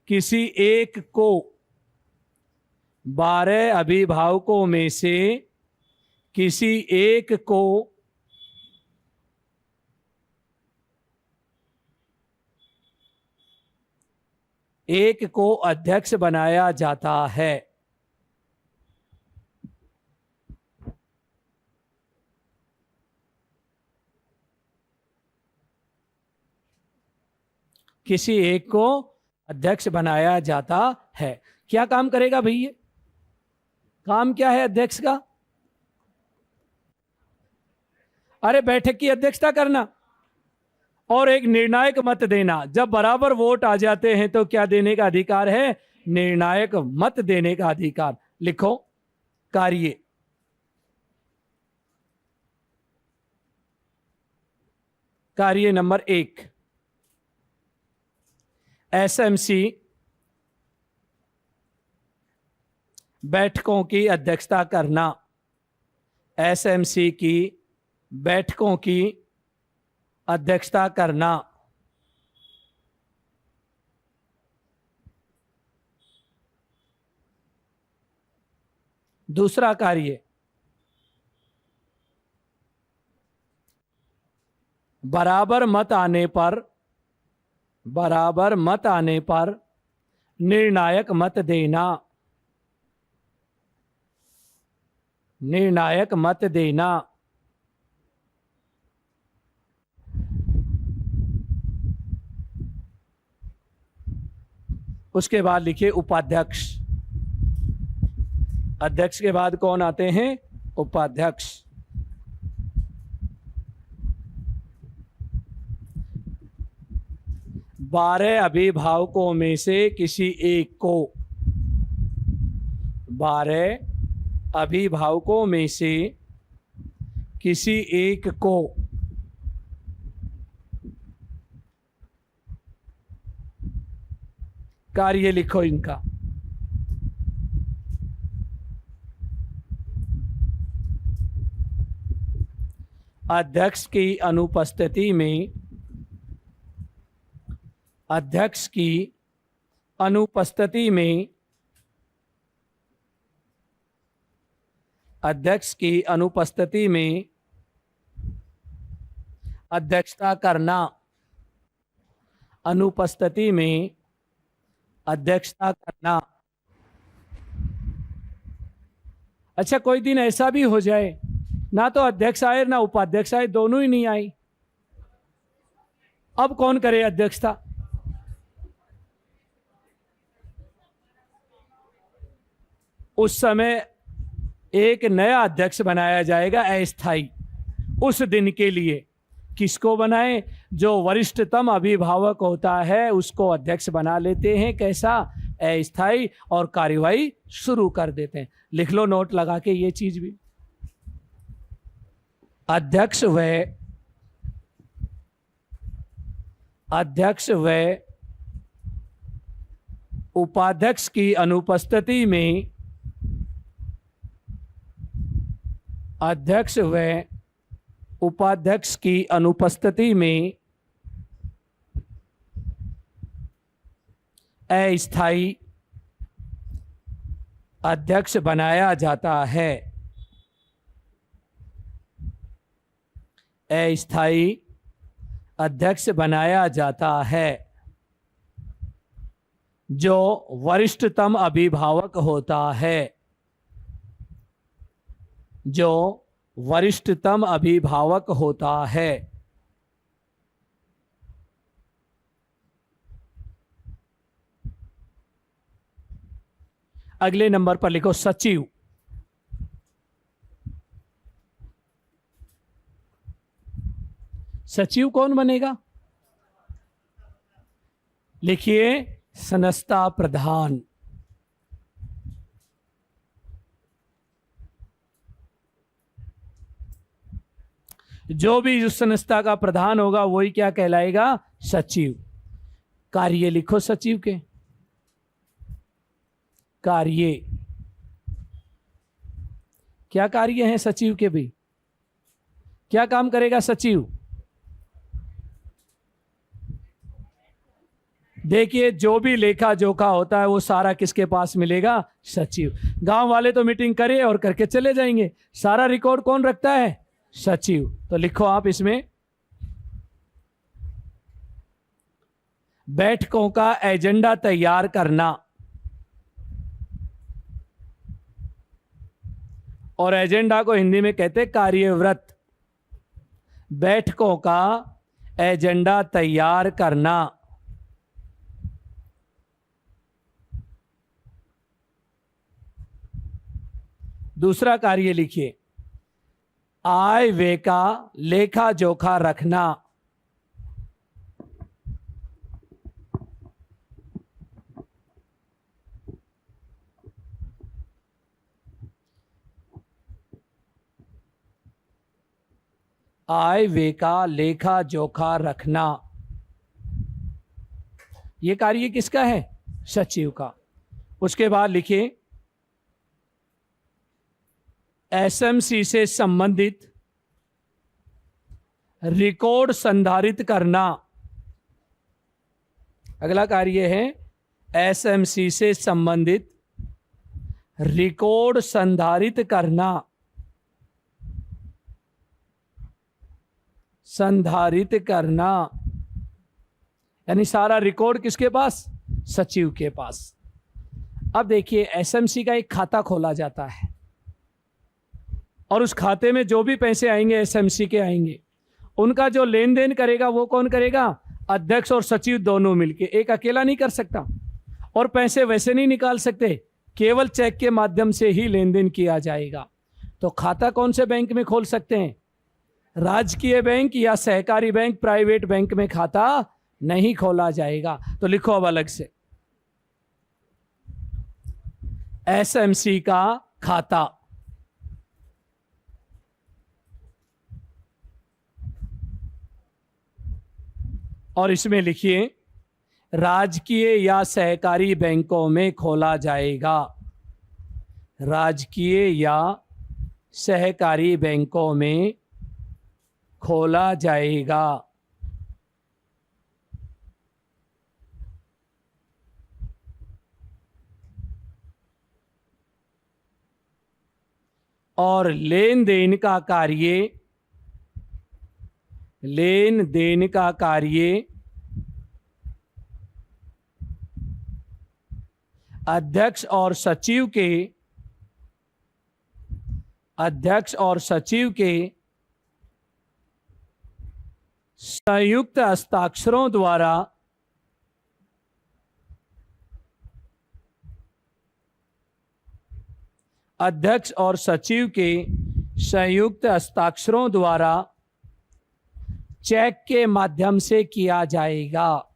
किसी एक को, 12 अभिभावकों में से किसी एक को अध्यक्ष बनाया जाता है। किसी एक को अध्यक्ष बनाया जाता है। क्या काम करेगा भैया? काम क्या है अध्यक्ष का? अरे बैठक की अध्यक्षता करना और एक निर्णायक मत देना। जब बराबर वोट आ जाते हैं तो क्या देने का अधिकार है? निर्णायक मत देने का अधिकार। लिखो, कार्य नंबर 1, एसएमसी बैठकों की अध्यक्षता करना। एसएमसी की बैठकों की अध्यक्षता करना। दूसरा कार्य, बराबर मत आने पर निर्णायक मत देना। निर्णायक मत देना। उसके बाद लिखिए उपाध्यक्ष। अध्यक्ष के बाद कौन आते हैं? उपाध्यक्ष। बारह अभिभावकों में से किसी एक को, 12 अभिभावकों में से किसी एक को कार्य लिखो इनका। अध्यक्ष की अनुपस्थिति में, अध्यक्ष की अनुपस्थिति में, अध्यक्ष की अनुपस्थिति में अध्यक्षता करना। अनुपस्थिति में अध्यक्षता करना। अच्छा, कोई दिन ऐसा भी हो जाए ना तो अध्यक्ष आए ना उपाध्यक्ष आए, दोनों ही नहीं आई, अब कौन करे अध्यक्षता? उस समय एक नया अध्यक्ष बनाया जाएगा अस्थाई, उस दिन के लिए। किसको बनाएं? जो वरिष्ठतम अभिभावक होता है उसको अध्यक्ष बना लेते हैं। कैसा? अस्थाई। और कार्यवाही शुरू कर देते हैं। लिख लो नोट लगा के ये चीज भी। अध्यक्ष व उपाध्यक्ष की अनुपस्थिति में, अध्यक्ष व उपाध्यक्ष की अनुपस्थिति में अस्थाई अध्यक्ष बनाया जाता है। अस्थाई अध्यक्ष बनाया जाता है। जो वरिष्ठतम अभिभावक होता है, जो वरिष्ठतम अभिभावक होता है। अगले नंबर पर लिखो सचिव। सचिव कौन बनेगा? लिखिए संस्था प्रधान। जो भी उस संस्था का प्रधान होगा वही क्या कहलाएगा? सचिव। कार्य लिखो सचिव के। कार्य, क्या कार्य है सचिव के भी? क्या काम करेगा सचिव? देखिए, जो भी लेखा जोखा होता है वो सारा किसके पास मिलेगा? सचिव। गांव वाले तो मीटिंग करे और करके चले जाएंगे, सारा रिकॉर्ड कौन रखता है? सचिव। तो लिखो आप इसमें, बैठकों का एजेंडा तैयार करना, और एजेंडा को हिंदी में कहते हैं कार्यव्रत। बैठकों का एजेंडा तैयार करना। दूसरा कार्य लिखिए, आय व्यय का लेखा जोखा रखना। आय व्यय का लेखा जोखा रखना, यह कार्य किसका है? सचिव का। उसके बाद लिखिए, एसएमसी से संबंधित रिकॉर्ड संधारित करना। अगला कार्य है एसएमसी से संबंधित रिकॉर्ड संधारित करना। संधारित करना यानी सारा रिकॉर्ड किसके पास? सचिव के पास। अब देखिए, एसएमसी का एक खाता खोला जाता है और उस खाते में जो भी पैसे आएंगे एसएमसी के आएंगे, उनका जो लेन देन करेगा वो कौन करेगा? अध्यक्ष और सचिव दोनों मिलके। एक अकेला नहीं कर सकता, और पैसे वैसे नहीं निकाल सकते, केवल चेक के माध्यम से ही लेन देन किया जाएगा। तो खाता कौन से बैंक में खोल सकते हैं? राजकीय बैंक या सहकारी बैंक, प्राइवेट बैंक में खाता नहीं खोला जाएगा। तो लिखो अब अलग से, एसएमसी का खाता। और इसमें लिखिए, राजकीय या सहकारी बैंकों में खोला जाएगा। राजकीय या सहकारी बैंकों में खोला जाएगा। और लेन देन का कार्य, लेन देन का कार्य अध्यक्ष और सचिव के, अध्यक्ष और सचिव के संयुक्त हस्ताक्षरों द्वारा अध्यक्ष और सचिव के संयुक्त हस्ताक्षरों द्वारा चेक के माध्यम से किया जाएगा।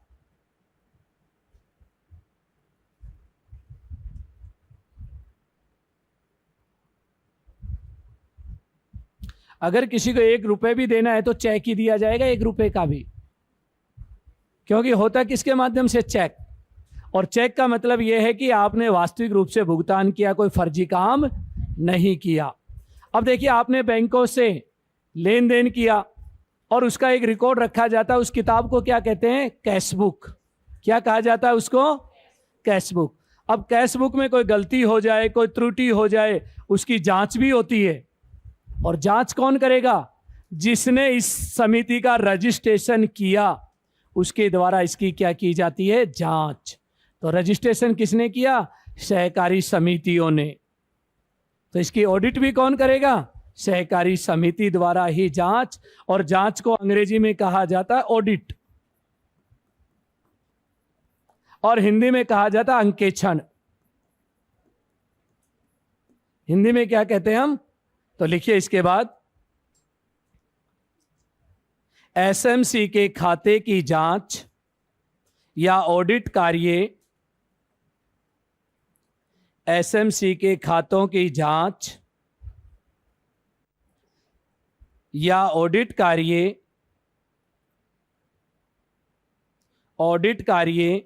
अगर किसी को 1 रुपए भी देना है तो चेक ही दिया जाएगा, 1 रुपए का भी, क्योंकि होता किसके माध्यम से? चेक। और चेक का मतलब यह है कि आपने वास्तविक रूप से भुगतान किया, कोई फर्जी काम नहीं किया। अब देखिए, आपने बैंकों से लेन देन किया और उसका एक रिकॉर्ड रखा जाता है। उस किताब को क्या कहते हैं? Cash book. क्या कहा जाता है उसको? Cash book. अब कैश बुक में कोई गलती हो जाए, कोई त्रुटि हो जाए, उसकी जांच भी होती है। और जांच कौन करेगा? जिसने इस समिति का रजिस्ट्रेशन किया, उसके द्वारा इसकी क्या की जाती है? जांच। तो रजिस्ट्रेशन किसने किया? सहकारी समितियों ने। तो इसकी ऑडिट भी कौन करेगा? सहकारी समिति द्वारा ही जांच। और जांच को अंग्रेजी में कहा जाता है ऑडिट, और हिंदी में कहा जाता है अंकेक्षण। हिंदी में क्या कहते हैं हम? तो लिखिए इसके बाद, एसएमसी के खाते की जांच या ऑडिट कार्य, एसएमसी के खातों की जांच या ऑडिट कार्य ऑडिट कार्य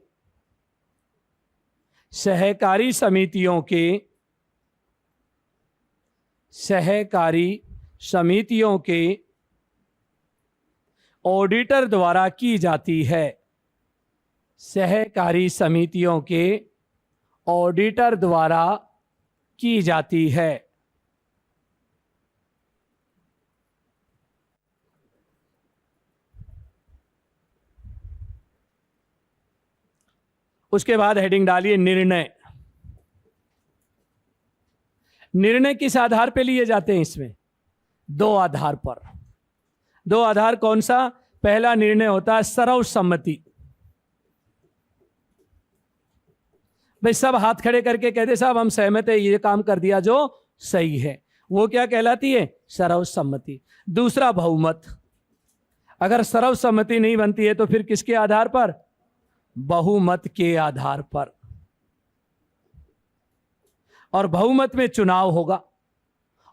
सहकारी समितियों के ऑडिटर द्वारा की जाती है। सहकारी समितियों के ऑडिटर द्वारा की जाती है। उसके बाद हेडिंग डालिए निर्णय। निर्णय किस आधार पे लिए जाते हैं? इसमें दो आधार पर। दो आधार कौन सा? पहला निर्णय होता है सर्वसम्मति। भाई सब हाथ खड़े करके कहते साहब हम सहमत है, ये काम कर दिया जो सही है, वो क्या कहलाती है? सर्वसम्मति। दूसरा बहुमत। अगर सर्वसम्मति नहीं बनती है तो फिर किसके आधार पर? बहुमत के आधार पर। और बहुमत में चुनाव होगा,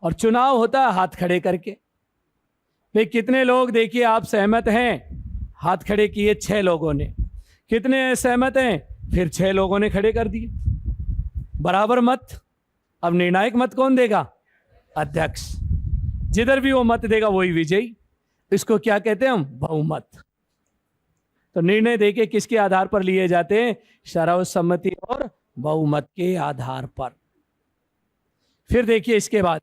और चुनाव होता है हाथ खड़े करके। भाई कितने लोग देखिए आप सहमत हैं? हाथ खड़े किए 6 लोगों ने। कितने सहमत हैं? फिर 6 लोगों ने खड़े कर दिए। बराबर मत। अब निर्णायक मत कौन देगा? अध्यक्ष। जिधर भी वो मत देगा वही विजयी। इसको क्या कहते हैं हम? बहुमत। तो निर्णय देखिए किसके आधार पर लिए जाते हैं? सर्वसम्मति और बहुमत के आधार पर। फिर देखिए इसके बाद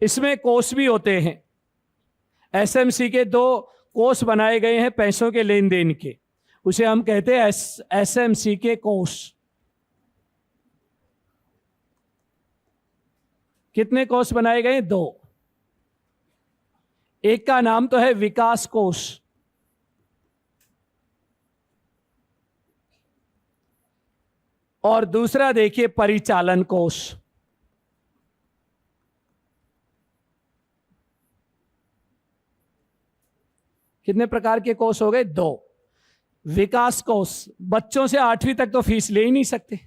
इसमें कोष भी होते हैं। एसएमसी के 2 कोष बनाए गए हैं पैसों के लेन देन के, उसे हम कहते हैं एसएमसी के कोष। कितने कोष बनाए गए? 2। एक का नाम तो है विकास कोष, और दूसरा देखिए परिचालन कोष। कितने प्रकार के कोष हो गए? 2। विकास कोष, बच्चों से 8वीं तक तो फीस ले ही नहीं सकते,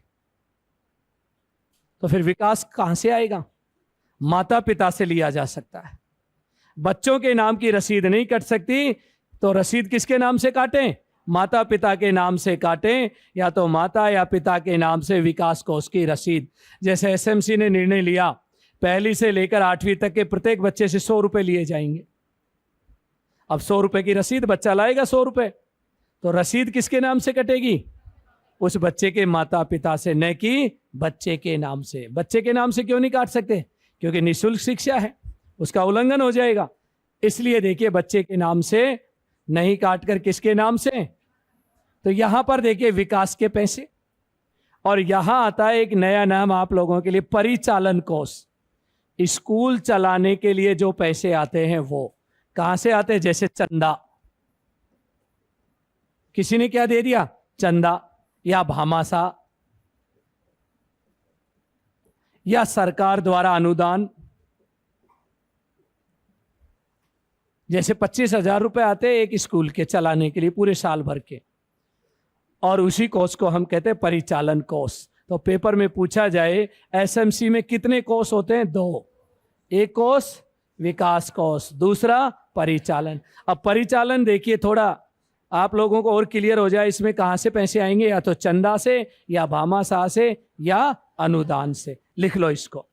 तो फिर विकास कहां से आएगा? माता पिता से लिया जा सकता है। बच्चों के नाम की रसीद नहीं कट सकती, तो रसीद किसके नाम से काटें? माता पिता के नाम से काटें, या तो माता या पिता के नाम से विकास कोष की रसीद। जैसे एसएमसी ने निर्णय लिया 1ली से लेकर 8वीं तक के प्रत्येक बच्चे से 100 रुपए लिए जाएंगे। अब 100 रुपए की रसीद बच्चा लाएगा 100 रुपए, तो रसीद किसके नाम से कटेगी? उस बच्चे के माता पिता से, न कि बच्चे के नाम से। बच्चे के नाम से क्यों नहीं काट सकते? क्योंकि निःशुल्क शिक्षा है, उसका उल्लंघन हो जाएगा। इसलिए देखिए बच्चे के नाम से नहीं काटकर किसके नाम से? तो यहां पर देखिए विकास के पैसे। और यहां आता है एक नया नाम आप लोगों के लिए, परिचालन कोष। स्कूल चलाने के लिए जो पैसे आते हैं वो कहां से आते हैं? जैसे चंदा, किसी ने क्या दे दिया? चंदा, या भामाशाह, या सरकार द्वारा अनुदान। जैसे 25,000 रुपए आते हैं एक स्कूल के चलाने के लिए पूरे साल भर के, और उसी कोष को हम कहते हैं परिचालन कोष। तो पेपर में पूछा जाए एसएमसी में कितने कोष होते हैं? 2। एक कोष विकास कोष, दूसरा परिचालन। अब परिचालन देखिए थोड़ा आप लोगों को और क्लियर हो जाए, इसमें कहां से पैसे आएंगे? या तो चंदा से, या भामाशाह से, या अनुदान से। लिख लो इसको।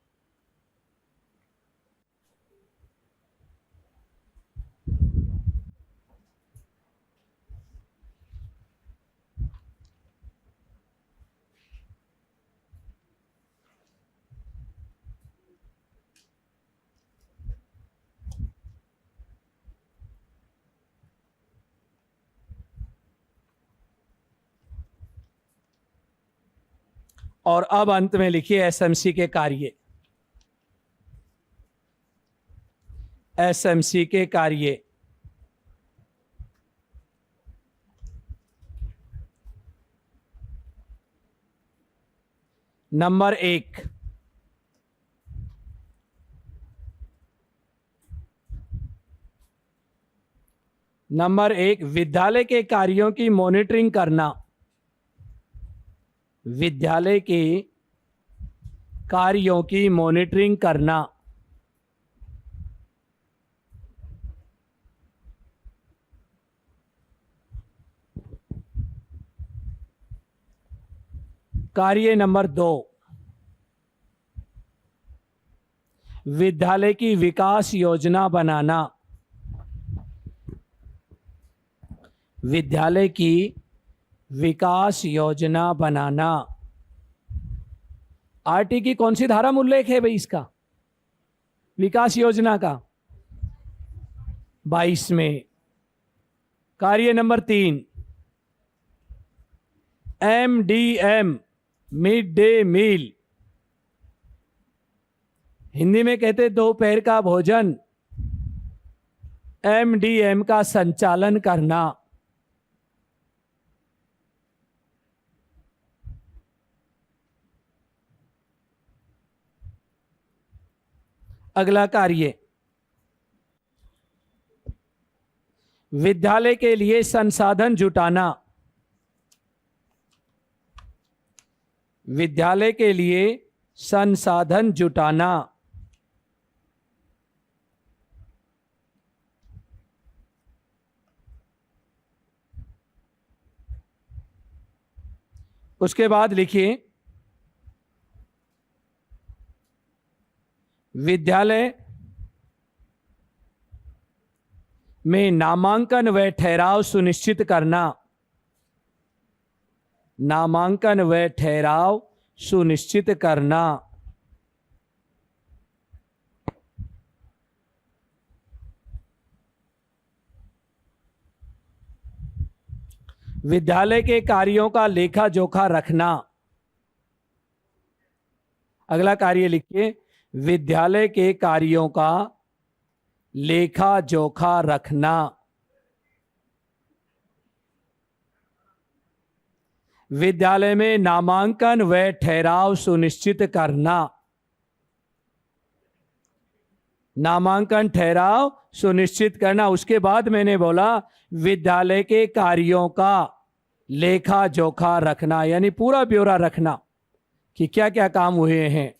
और अब अंत में लिखिए एसएमसी के कार्य। एसएमसी के कार्य। नंबर 1, विद्यालय के कार्यों की मॉनिटरिंग करना। विद्यालय के कार्यों की मॉनिटरिंग करना। कार्य नंबर 2, विद्यालय की विकास योजना बनाना। विद्यालय की विकास योजना बनाना। आरटी की कौन सी धारा में उल्लेख है भाई इसका, विकास योजना का? 22 में। कार्य number 3, MDM, mid day meal, Hindi में कहते दोपहर का भोजन। MDM का संचालन करना। अगला कार्य, विद्यालय के लिए संसाधन जुटाना। विद्यालय के लिए संसाधन जुटाना। उसके बाद लिखिए, विद्यालय में नामांकन व ठहराव सुनिश्चित करना। नामांकन व ठहराव सुनिश्चित करना। विद्यालय के कार्यों का लेखा जोखा रखना। अगला कार्य लिखिए, विद्यालय के कार्यों का लेखा जोखा रखना। विद्यालय में नामांकन व ठहराव सुनिश्चित करना। नामांकन ठहराव सुनिश्चित करना। उसके बाद मैंने बोला विद्यालय के कार्यों का लेखा जोखा रखना, यानी पूरा ब्यौरा रखना कि क्या क्या काम हुए हैं।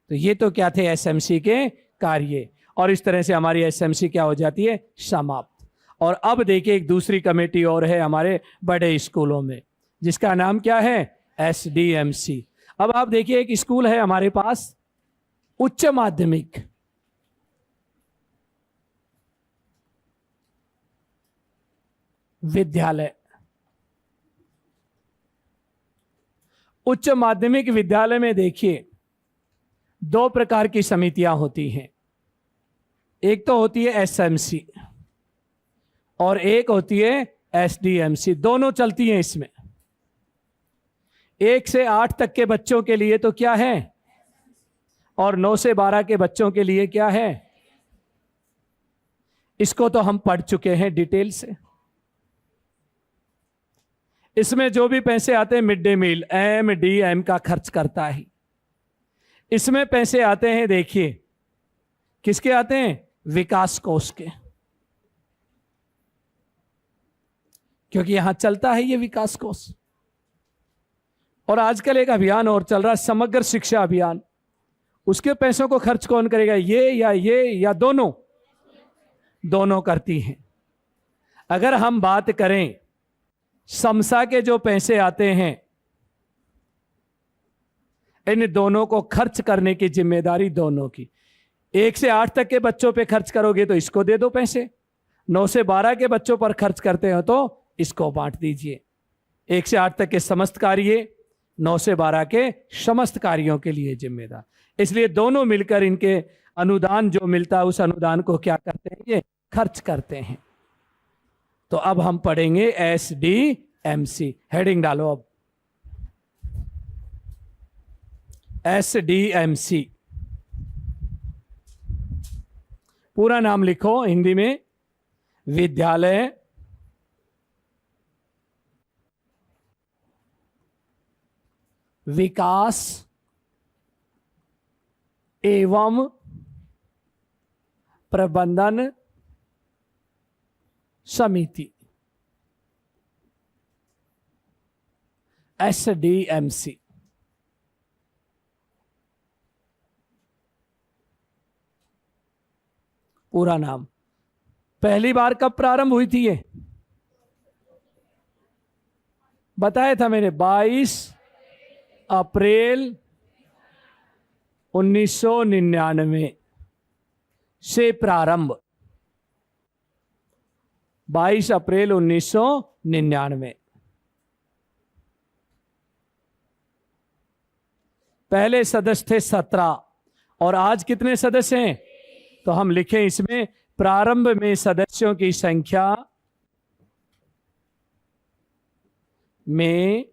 तो ये तो क्या थे, एसएमसी के कार्य। और इस तरह से हमारी एसएमसी क्या हो जाती है, समाप्त। और अब देखिए एक दूसरी कमेटी और है हमारे बड़े स्कूलों में, जिसका नाम क्या है, एसडीएमसी। अब आप देखिए एक स्कूल है हमारे पास, उच्च माध्यमिक, विद्यालय। उच्च माध्यमिक विद्यालय में देखिए 2 प्रकार की समितियां होती हैं। एक तो होती है एसएमसी और एक होती है एसडीएमसी। दोनों चलती हैं इसमें। 1 से 8 तक के बच्चों के लिए तो क्या है, और 9 से 12 के बच्चों के लिए क्या है। इसको तो हम पढ़ चुके हैं डिटेल से। इसमें जो भी पैसे आते हैं मिड डे मील, MDM का खर्च करता है। इसमें पैसे आते हैं, देखिए किसके आते हैं, विकास कोष के, क्योंकि यहां चलता है ये विकास कोष। और आजकल एक अभियान और चल रहा है, समग्र शिक्षा अभियान। उसके पैसों को खर्च कौन करेगा, ये या दोनों? दोनों करती हैं। अगर हम बात करें समसा के जो पैसे आते हैं, इन दोनों को खर्च करने की जिम्मेदारी दोनों की। 1 से 8 तक के बच्चों पे खर्च करोगे तो इसको दे दो पैसे, 9 से 12 के बच्चों पर खर्च करते हो तो इसको बांट दीजिए। 1 से 8 तक के समस्त कार्य, 9 से 12 के समस्त कार्यों के लिए जिम्मेदार। इसलिए दोनों मिलकर इनके अनुदान जो मिलता है उस अनुदान को क्या करते हैं, ये खर्च करते हैं। तो अब हम पढ़ेंगे एसडीएमसी। हेडिंग डालो अब, एसडीएमसी। पूरा नाम लिखो हिंदी में, विद्यालय विकास एवं प्रबंधन समिति, एसडीएमसी। पूरा नाम। पहली बार कब प्रारंभ हुई थी ये? बताया था मैंने, 22 अप्रैल 1999 से प्रारंभ। 22 अप्रैल 1999। पहले सदस्य थे 17 और आज कितने सदस्य हैं? तो हम लिखें इसमें, प्रारंभ में सदस्यों की संख्या में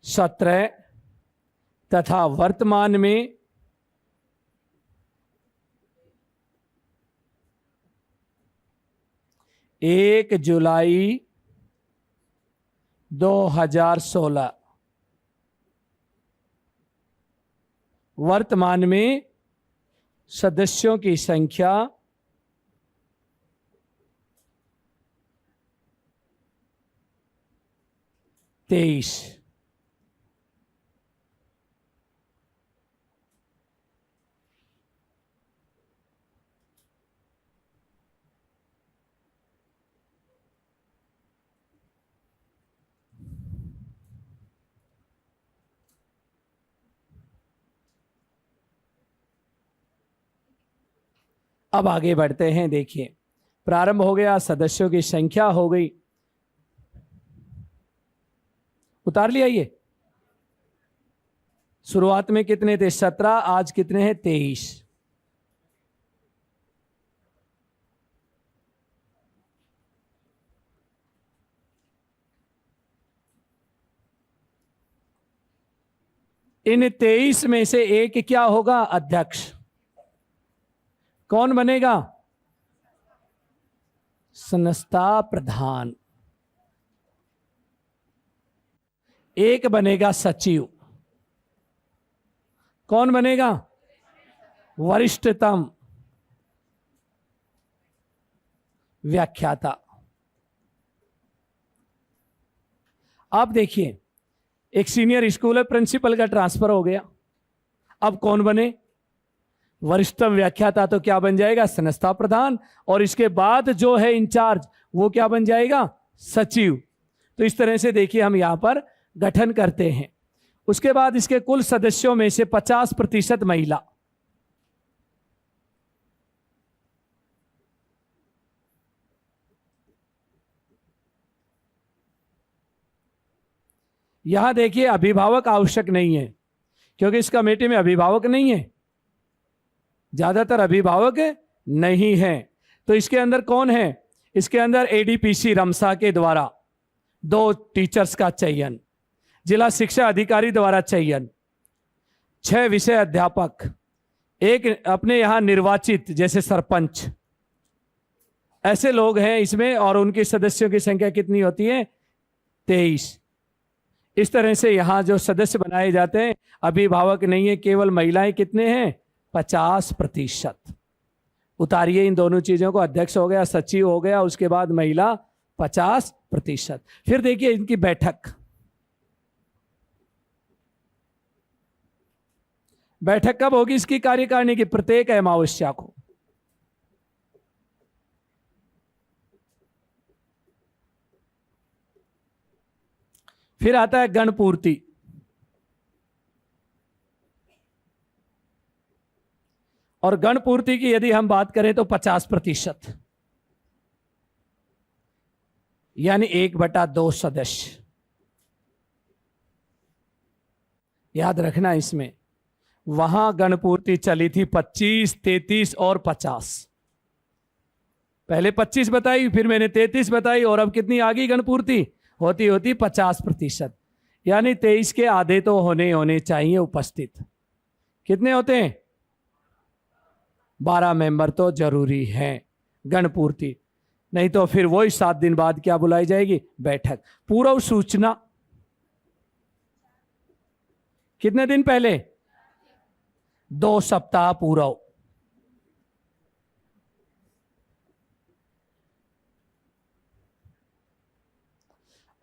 17 तथा वर्तमान में 1 जुलाई 2016। वर्तमान में सदस्यों की संख्या 23। अब आगे बढ़ते हैं। देखिए, प्रारंभ हो गया, सदस्यों की संख्या हो गई। उतार लिया ये। शुरुआत में कितने थे? 17। आज कितने हैं? 23। इन 23 में से एक क्या होगा? अध्यक्ष। कौन बनेगा? संस्था प्रधान। एक बनेगा सचिव। कौन बनेगा? वरिष्ठतम व्याख्याता। आप देखिए, एक सीनियर स्कूल है, प्रिंसिपल का ट्रांसफर हो गया। अब कौन बने? वरिष्ठतम व्याख्याता। तो क्या बन जाएगा? संस्था प्रधान। और इसके बाद जो है इंचार्ज, वो क्या बन जाएगा? सचिव। तो इस तरह से देखिए हम यहां पर गठन करते हैं। उसके बाद इसके कुल सदस्यों में से 50% महिला। यहां देखिए, अभिभावक आवश्यक नहीं है, क्योंकि इस कमेटी में अभिभावक नहीं है, ज्यादातर अभिभावक नहीं है। तो इसके अंदर कौन है? इसके अंदर एडीपीसी रमसा के द्वारा 2 टीचर्स का चयन, जिला शिक्षा अधिकारी द्वारा चयन, 6 विषय अध्यापक, एक अपने यहां निर्वाचित जैसे सरपंच, ऐसे लोग हैं इसमें। और उनके सदस्यों की संख्या कितनी होती है? 23। इस तरह से यहां जो सदस्य बनाए जाते हैं, अभिभावक नहीं है, केवल महिलाएं कितने हैं? 50%। उतारिए इन दोनों चीजों को। अध्यक्ष हो गया, सचिव हो गया, उसके बाद महिला 50%। फिर देखिए इनकी बैठक। बैठक कब होगी इसकी कार्यकारिणी की? प्रत्येक अमावस्या को। फिर आता है गणपूर्ति। और गणपूर्ति की यदि हम बात करें तो 50%, यानी 1/2 सदस्य। याद रखना इसमें, वहां गणपूर्ति चली थी 25, 33 और 50। पहले 25 बताई, फिर मैंने 33 बताई, और अब कितनी आ गई गणपूर्ति? होती होती 50%, यानी 23 के आधे तो होने चाहिए उपस्थित। कितने होते हैं? 12 मेंबर तो जरूरी हैं गणपूर्ति। नहीं तो फिर वही 7 दिन बाद क्या बुलाई जाएगी? बैठक। पूर्व सूचना कितने दिन पहले? 2 सप्ताह पूर्व।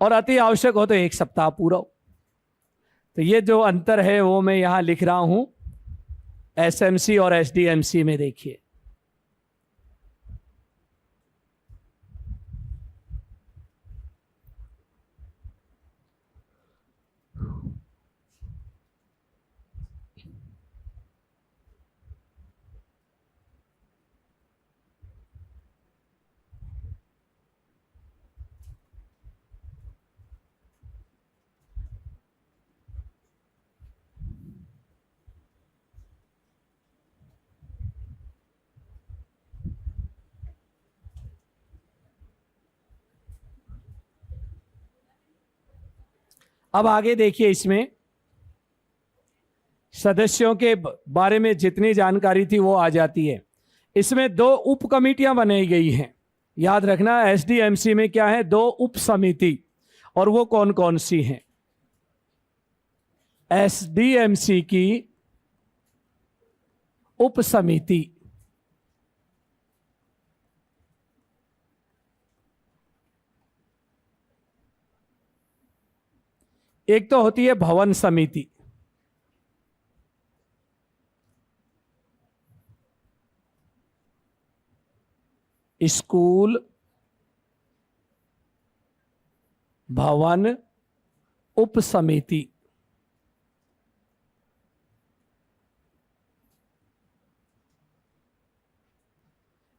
और अति आवश्यक हो तो 1 सप्ताह पूर्व। तो ये जो अंतर है वो मैं यहां लिख रहा हूं। एसएमसी और एसडीएमसी में देखिए। अब आगे देखिए, इसमें सदस्यों के बारे में जितनी जानकारी थी वो आ जाती है। इसमें 2 उप कमेटियां बनाई गई हैं। याद रखना, एसडीएमसी में क्या है, 2 उप समिति, और वो कौन कौन सी हैं? एसडीएमसी की उप समिति, एक तो होती है भवन समिति, स्कूल भवन उप समिति।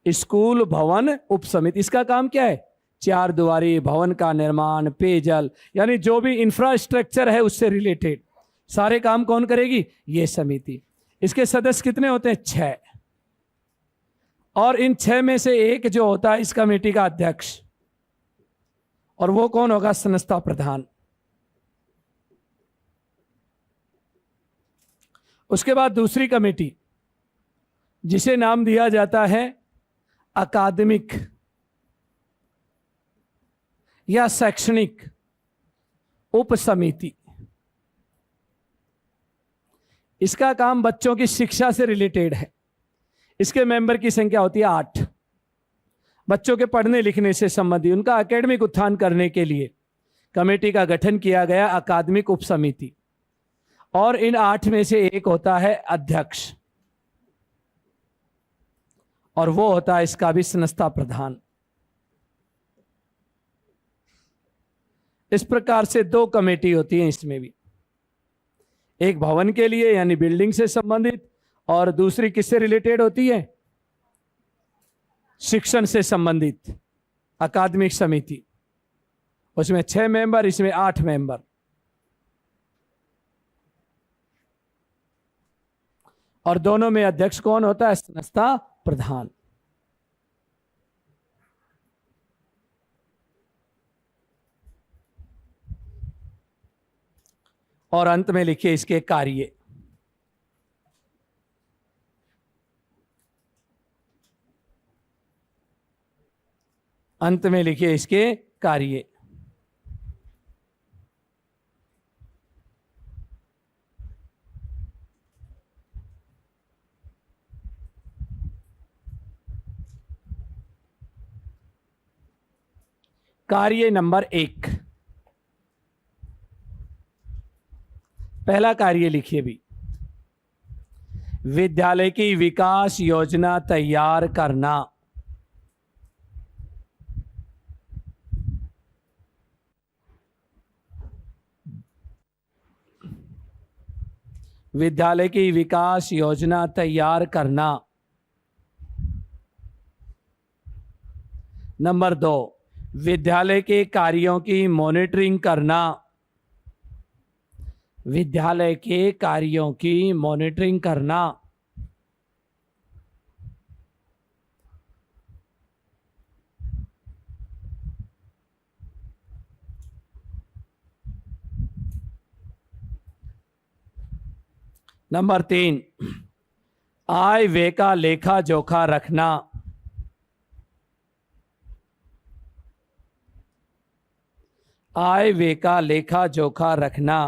स्कूल भवन उप समिति, इसका काम क्या है? 4 दीवारी भवन का निर्माण, पेयजल, यानी जो भी इंफ्रास्ट्रक्चर है उससे रिलेटेड सारे काम कौन करेगी? ये समिति। इसके सदस्य कितने होते हैं? 6। और इन 6 में से एक जो होता है इस कमेटी का अध्यक्ष, और वो कौन होगा? संस्था प्रधान। उसके बाद दूसरी कमेटी, जिसे नाम दिया जाता है अकादमिक या शैक्षणिक उप समिति। इसका काम बच्चों की शिक्षा से रिलेटेड है। इसके मेंबर की संख्या होती है 8। बच्चों के पढ़ने लिखने से संबंधित उनका एकेडमिक उत्थान करने के लिए कमेटी का गठन किया गया, अकादमिक उप समिति। और इन 8 में से एक होता है अध्यक्ष, और वो होता है इसका भी संस्था प्रधान। इस प्रकार से 2 कमेटी होती है इसमें भी, एक भवन के लिए यानी बिल्डिंग से संबंधित, और दूसरी किससे रिलेटेड होती है? शिक्षण से संबंधित, अकादमिक समिति। उसमें 6 मेंबर, इसमें 8 मेंबर। और दोनों में अध्यक्ष कौन होता है? संस्था प्रधान। और अंत में लिखिए इसके कार्य। अंत में लिखिए इसके कार्य। कार्य नंबर 1, पहला कार्य लिखिए भी, विद्यालय की विकास योजना तैयार करना। विद्यालय की विकास योजना तैयार करना। नंबर 2, विद्यालय के कार्यों की मॉनिटरिंग करना। विद्यालय के कार्यों की मॉनिटरिंग करना। नंबर 3, आय व्यय का लेखा जोखा रखना। आय व्यय का लेखा जोखा रखना।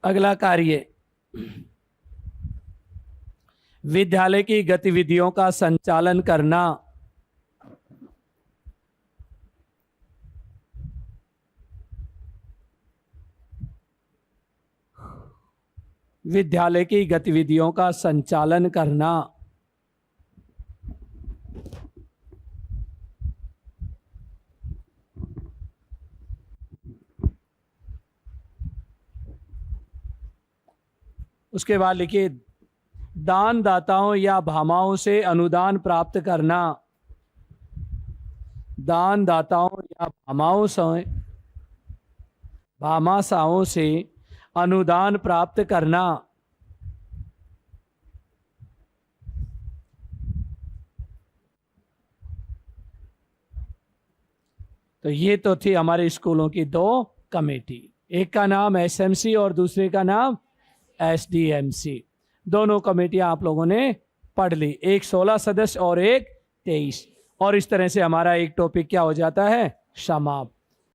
अगला कार्य, विद्यालय की गतिविधियों का संचालन करना। विद्यालय की गतिविधियों का संचालन करना। उसके बाद लिखिए दान दाताओं या भामाओं से अनुदान प्राप्त करना। दान दाताओं या भामाशाओं से अनुदान प्राप्त करना। तो ये तो थी हमारे स्कूलों की दो कमेटी, एक का नाम एसएमसी और दूसरे का नाम एसडीएमसी। दोनों कमेटियां आप लोगों ने पढ़ ली, एक 16 सदस्य और एक 23, और इस तरह से हमारा एक टॉपिक क्या हो जाता है, समाप्त।